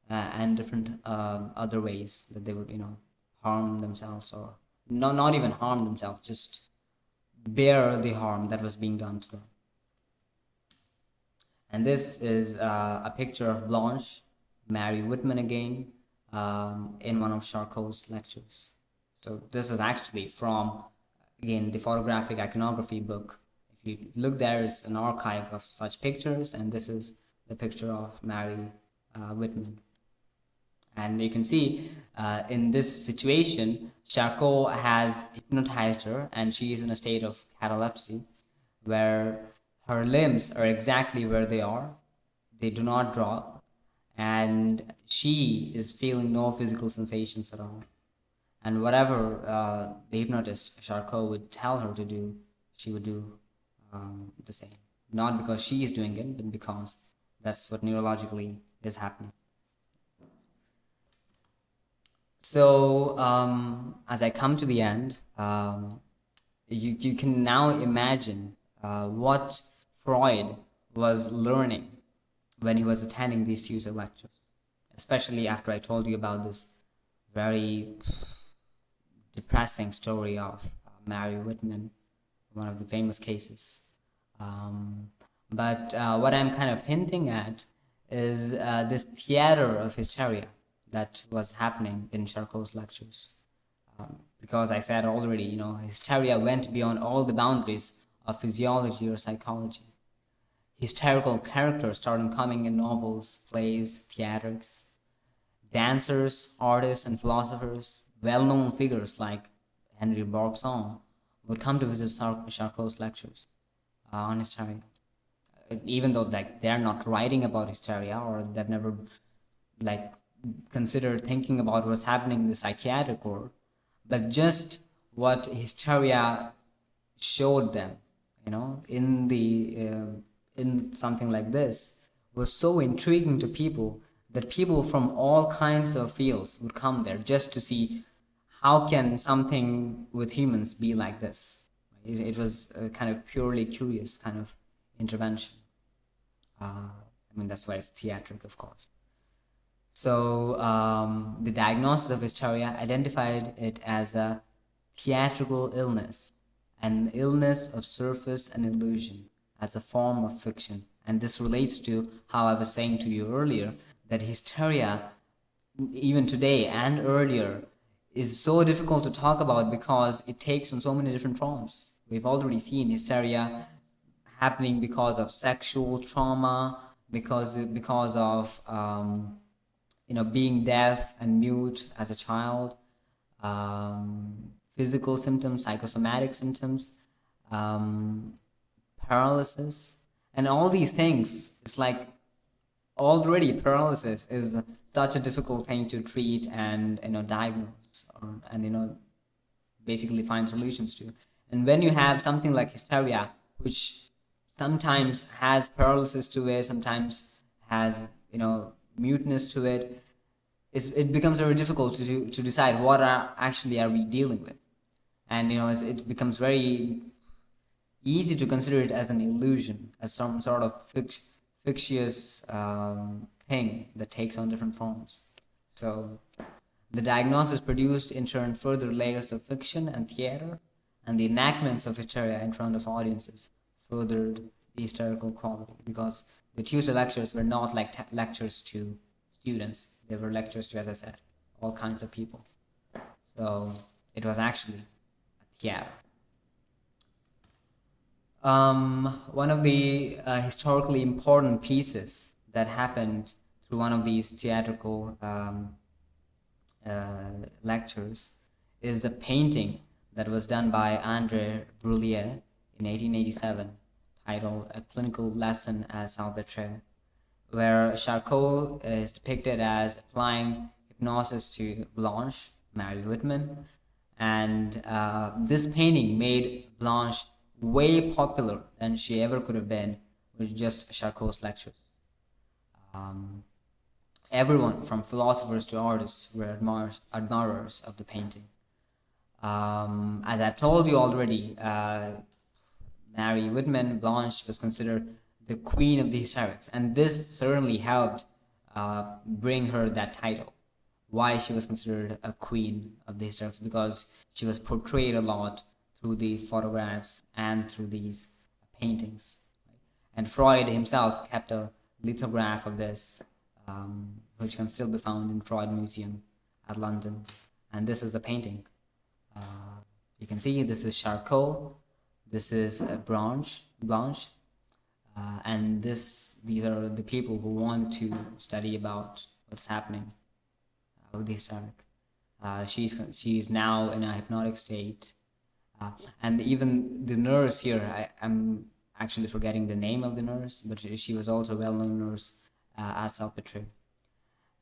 and different other ways that they would, harm themselves, or not even harm themselves, just bear the harm that was being done to them. And this is a picture of Blanche, Mary Whitman again, in one of Charcot's lectures. So this is actually from, again, the photographic iconography book. If you look there, it's an archive of such pictures, and this is the picture of Mary Whitman. And you can see in this situation, Charcot has hypnotized her, and she is in a state of catalepsy, where her limbs are exactly where they are. They do not drop, and she is feeling no physical sensations at all. And whatever the hypnotist Charcot would tell her to do, she would do the same. Not because she is doing it, but because that's what neurologically is happening. So as I come to the end, you can now imagine what Freud was learning when he was attending these Tuesday lectures, especially after I told you about this very depressing story of Mary Whitman, one of the famous cases. But what I'm kind of hinting at is this theater of hysteria that was happening in Charcot's lectures. Because I said already, hysteria went beyond all the boundaries of physiology or psychology. Hysterical characters started coming in novels, plays, theatrics. Dancers, artists, and philosophers, well-known figures like Henry Bergson, would come to visit Charcot's lectures on hysteria. Even though they're not writing about hysteria, or they've never considered thinking about what's happening in the psychiatric world, but just what hysteria showed them, in something like this, was so intriguing to people that people from all kinds of fields would come there just to see how can something with humans be like this? It was a kind of purely curious kind of intervention. I mean, that's why it's theatric, of course. So the diagnosis of hysteria identified it as a theatrical illness, an illness of surface and illusion as a form of fiction. And this relates to how I was saying to you earlier that hysteria, even today and earlier, is so difficult to talk about because it takes on so many different forms. We've already seen hysteria happening because of sexual trauma, because of being deaf and mute as a child, physical symptoms, psychosomatic symptoms, paralysis, and all these things. It's like already paralysis is such a difficult thing to treat and diagnose and basically find solutions to. And when you have something like hysteria, which sometimes has paralysis to it, sometimes has muteness to it, it becomes very difficult to decide what are we dealing with. And it becomes very easy to consider it as an illusion, as some sort of fictitious thing that takes on different forms. So the diagnosis produced in turn further layers of fiction and theater, and the enactments of hysteria in front of audiences furthered the hysterical quality, because the Tuesday lectures were not like lectures to students. They were lectures to, as I said, all kinds of people. So it was actually a theater. One of the historically important pieces that happened through one of these theatrical lectures is a painting that was done by André Brullier in 1887, titled A Clinical Lesson as Salvatore, where Charcot is depicted as applying hypnosis to Blanche, Mary Whitman, and this painting made Blanche way popular than she ever could have been with just Charcot's lectures. Everyone, from philosophers to artists, were admirers of the painting. As I've told you already, Mary Whitman, Blanche, was considered the queen of the hysterics, and this certainly helped bring her that title. Why she was considered a queen of the hysterics? Because she was portrayed a lot through the photographs and through these paintings. And Freud himself kept a lithograph of this, which can still be found in Freud Museum at London. And this is a painting. You can see this is Charcot, this is Blanche, and these are the people who want to study about what's happening with the hysteric. She's now in a hypnotic state, and even the nurse here, I'm actually forgetting the name of the nurse, but she was also a well-known nurse at Salvatore.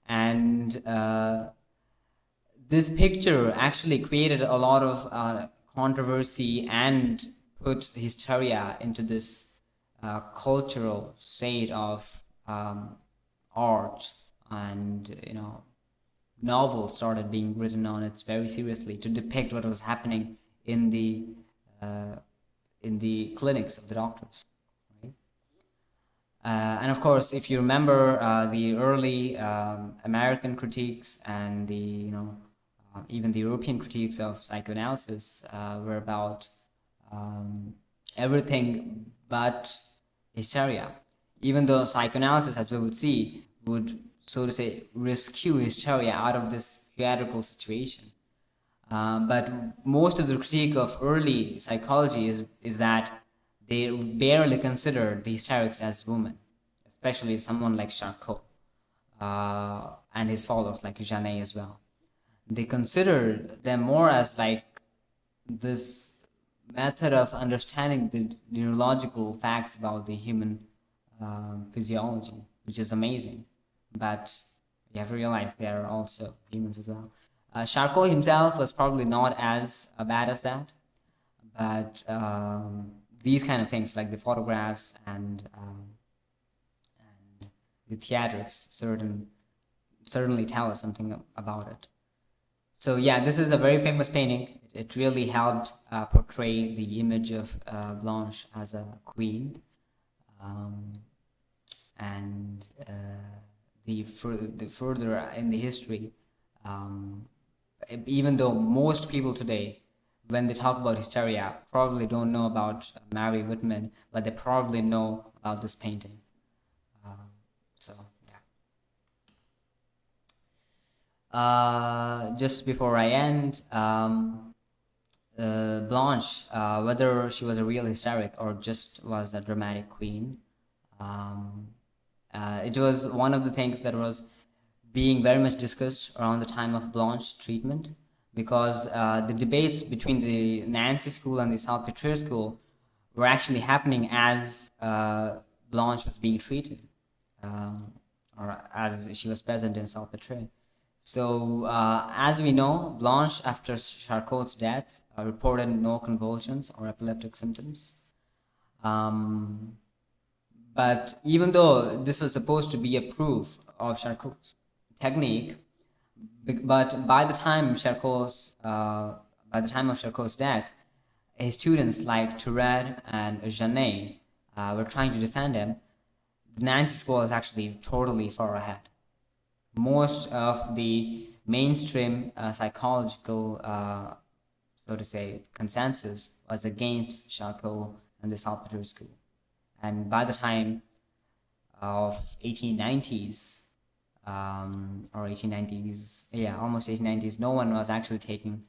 And this picture actually created a lot of controversy and put hysteria into this cultural state of art, and novels started being written on it very seriously to depict what was happening in the clinics of the doctors. Right? And of course, if you remember the early American critiques and the even the European critiques of psychoanalysis were about everything but hysteria. Even though psychoanalysis, as we would see, would, so to say, rescue hysteria out of this theatrical situation. But most of the critique of early psychology is that they barely consider the hysterics as women, especially someone like Charcot and his followers like Janet as well. They consider them more as like this method of understanding the neurological facts about the human physiology, which is amazing. But you have to realize they are also humans as well. Charcot himself was probably not as bad as that, but these kind of things like the photographs and the theatrics certainly tell us something about it. So yeah, this is a very famous painting. It really helped portray the image of Blanche as a queen, um, and the further in the history, um, even though most people today, when they talk about Hysteria, probably don't know about Mary Whitman, but they probably know about this painting. So yeah. Just before I end, Blanche, whether she was a real hysteric or just was a dramatic queen, um, it was one of the things that was being very much discussed around the time of Blanche treatment, because the debates between the Nancy school and the Salpêtrière school were actually happening as Blanche was being treated, or as she was present in Salpêtrière. So, as we know, Blanche, after Charcot's death, reported no convulsions or epileptic symptoms. But even though this was supposed to be a proof of Charcot's technique, but by the time of Charcot's death, his students like Tourette and Janet were trying to defend him. The Nancy school is actually totally far ahead. Most of the mainstream psychological, so to say, consensus was against Charcot and the Salpêtrière school. And by the time of 1890s, or 1890s, yeah, almost 1890s, no one was actually taking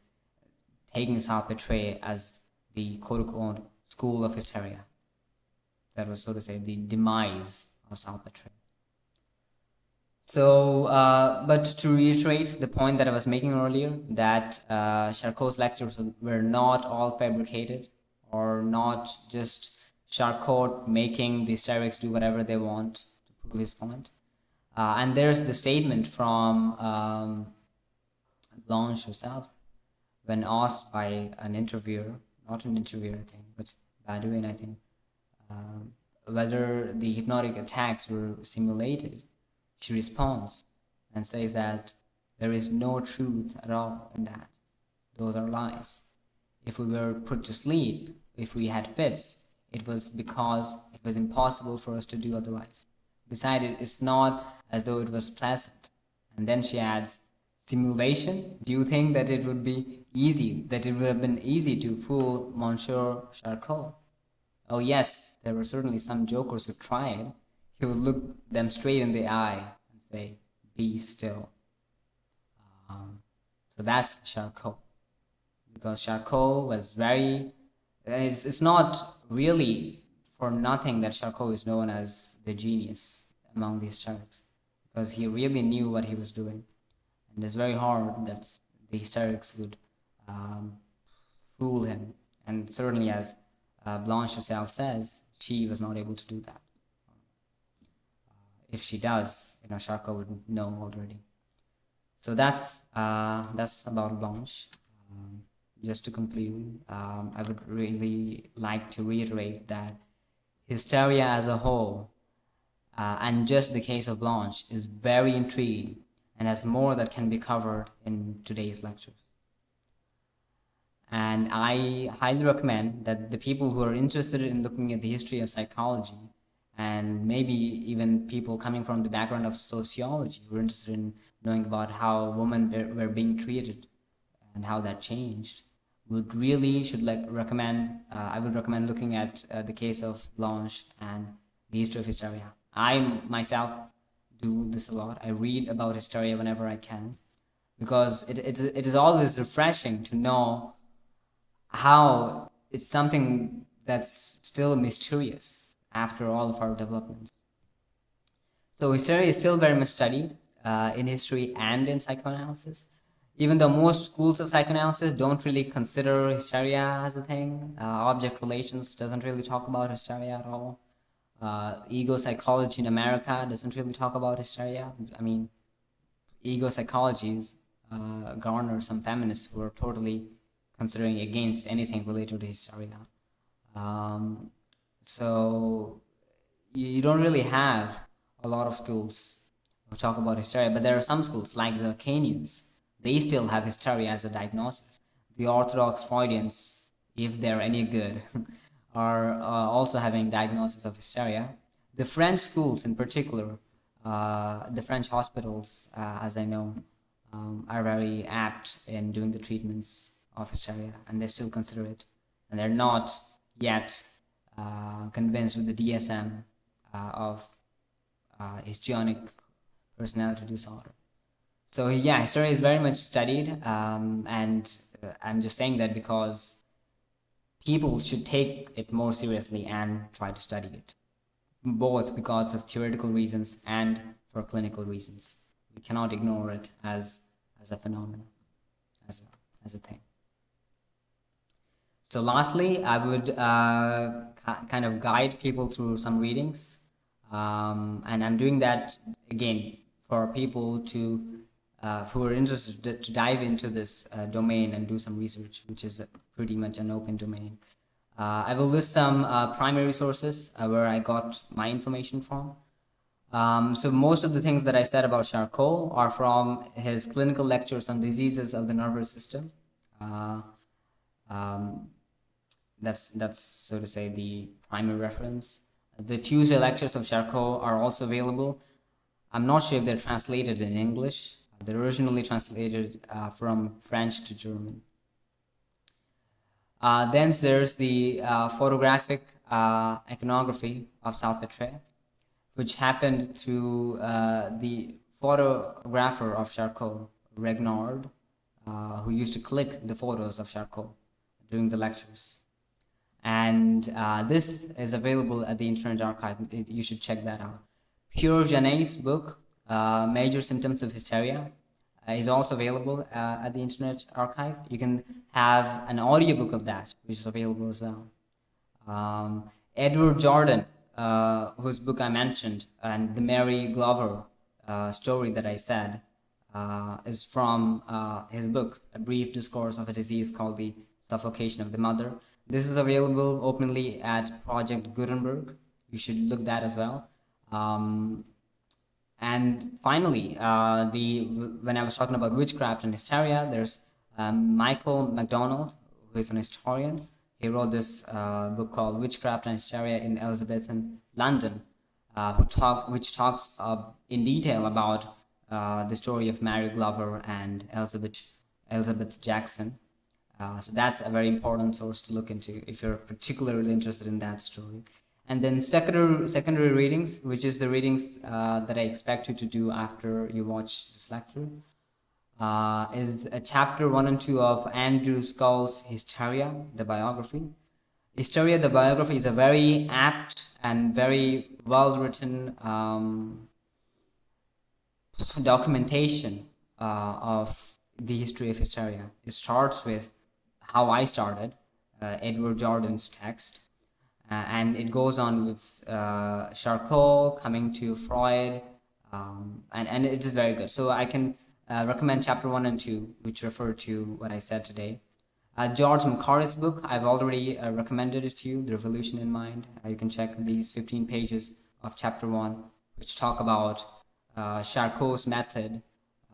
Salpêtrière as the quote-unquote school of hysteria. That was, so to say, the demise of Salpêtrière. So, but to reiterate the point that I was making earlier, that Charcot's lectures were not all fabricated, or not just Charcot making the hysterics do whatever they want to prove his point. And there's the statement from Blanche herself, when asked by an interviewer, not an interviewer, I think, but Badouin, I think, whether the hypnotic attacks were simulated. She responds and says that there is no truth at all in that. Those are lies. If we were put to sleep, if we had fits, it was because it was impossible for us to do otherwise. Besides, it's not as though it was pleasant. And then she adds, simulation? Do you think that it would be easy, that it would have been easy to fool Monsieur Charcot? Oh yes, there were certainly some jokers who tried. He would look them straight in the eye and say, be still. So that's Charcot. Because Charcot was it's not really for nothing that Charcot is known as the genius among the hysterics. Because he really knew what he was doing. And it's very hard that the hysterics would fool him. And certainly, as Blanche herself says, she was not able to do that. If she does, Charcot would know already. So that's about Blanche. Just to conclude, I would really like to reiterate that hysteria as a whole, and just the case of Blanche, is very intriguing and has more that can be covered in today's lectures. And I highly recommend that the people who are interested in looking at the history of psychology, and maybe even people coming from the background of sociology who are interested in knowing about how women were being treated and how that changed, I would recommend looking at the case of Blanche and the history of hysteria. I myself do this a lot. I read about hysteria whenever I can, because it is always refreshing to know how it's something that's still mysterious after all of our developments. So hysteria is still very much studied in history and in psychoanalysis, even though most schools of psychoanalysis don't really consider hysteria as a thing. Object relations doesn't really talk about hysteria at all. Ego psychology in America doesn't really talk about hysteria. I mean, ego psychologies garner some feminists who are totally considering against anything related to hysteria. So you don't really have a lot of schools who talk about hysteria, but there are some schools like the Lacanians they still have hysteria as a diagnosis. The Orthodox Freudians, if they're any good, are also having diagnosis of hysteria. The French schools in particular, the French hospitals, as I know, are very apt in doing the treatments of hysteria, and they still consider it. And they're not yet convinced with the DSM of histrionic personality disorder. So yeah, hysteria is very much studied, and I'm just saying that because people should take it more seriously and try to study it, both because of theoretical reasons and for clinical reasons. We cannot ignore it as a phenomenon, as a thing. So lastly, I would kind of guide people through some readings, and I'm doing that again for people to who are interested to dive into this domain and do some research, which is pretty much an open domain. I will list some primary sources where I got my information from. So most of the things that I said about Charcot are from his clinical lectures on diseases of the nervous system. That's so to say the primary reference. The Tuesday lectures of Charcot are also available. I'm not sure if they're translated in English. They're originally translated from French to German. Then there's the photographic iconography of Salpêtre, which happened to the photographer of Charcot, Regnard, who used to click the photos of Charcot during the lectures. And this is available at the Internet Archive. You should check that out. Pure Janet's book, Major Symptoms of Hysteria, is also available at the Internet Archive. You can have an audiobook of that, which is available as well. Edward Jordan, whose book I mentioned, and the Mary Glover story that I said, is from his book, A Brief Discourse of a Disease Called the Suffocation of the Mother. This is available openly at Project Gutenberg. You should look that as well. And finally, when I was talking about witchcraft and hysteria, there's Michael MacDonald, who is an historian. He wrote this book called Witchcraft and Hysteria in Elizabethan London, which talks in detail about the story of Mary Glover and Elizabeth Jackson. So that's a very important source to look into if you're particularly interested in that story. And then secondary readings, which is the readings that I expect you to do after you watch this lecture, is chapter 1 and 2 of Andrew Scull's Hysteria, the biography. Hysteria, the biography is a very apt and very well-written documentation of the history of hysteria. It starts with how I started, Edward Jordan's text, and it goes on with Charcot, coming to Freud, and it is very good. So I can recommend chapter 1 and 2, which refer to what I said today. George McCarty's book, I've already recommended it to you, The Revolution in Mind. You can check these 15 pages of chapter 1, which talk about Charcot's method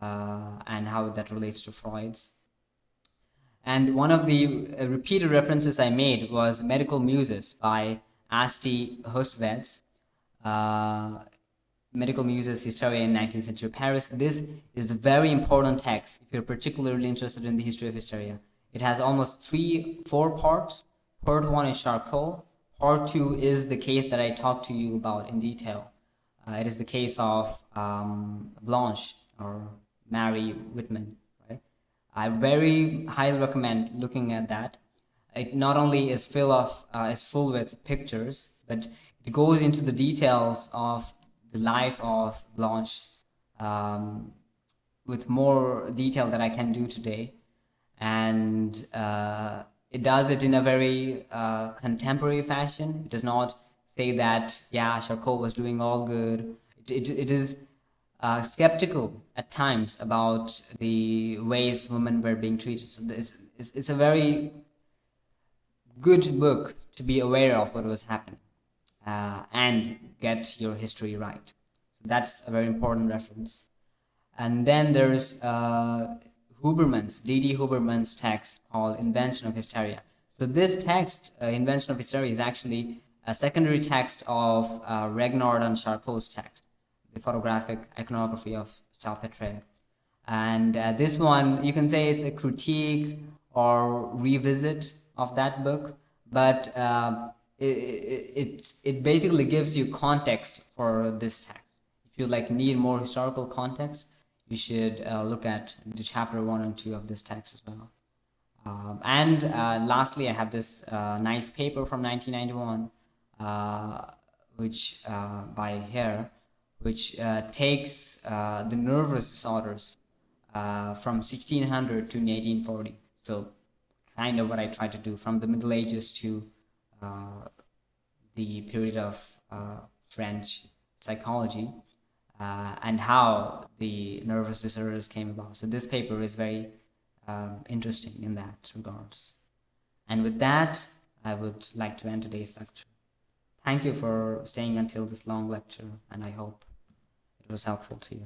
and how that relates to Freud's. And one of the repeated references I made was Medical Muses by Asti Hustvedt. Medical Muses, Hysteria in 19th Century Paris. This is a very important text if you're particularly interested in the history of hysteria. It has almost 4 parts. Part 1 is Charcot. Part 2 is the case that I talked to you about in detail. It is the case of Blanche, or Mary Whitman. Right? I very highly recommend looking at that. It not only is full with pictures, but it goes into the details of the life of Blanche with more detail than I can do today. And it does it in a very contemporary fashion. It does not say that, yeah, Charcot was doing all good. It is skeptical at times about the ways women were being treated. So it's a very good book to be aware of what was happening and get your history right. So that's a very important reference. And then there's D.D. Huberman's text called Invention of Hysteria. So this text, Invention of Hysteria, is actually a secondary text of Regnault and Charcot's text, the photographic iconography of Salpêtre. And this one, you can say, is a critique or revisit of that book, but it basically gives you context for this text. If you need more historical context, you should look at the chapter 1 and 2 of this text as well. And lastly, I have this nice paper from 1991, which by Hare, which takes the nervous disorders from 1600 to 1840. So kind of what I try to do from the Middle Ages to the period of French psychology, and how the nervous disorders came about. So this paper is very interesting in that regards. And with that, I would like to end today's lecture. Thank you for staying until this long lecture, and I hope it was helpful to you.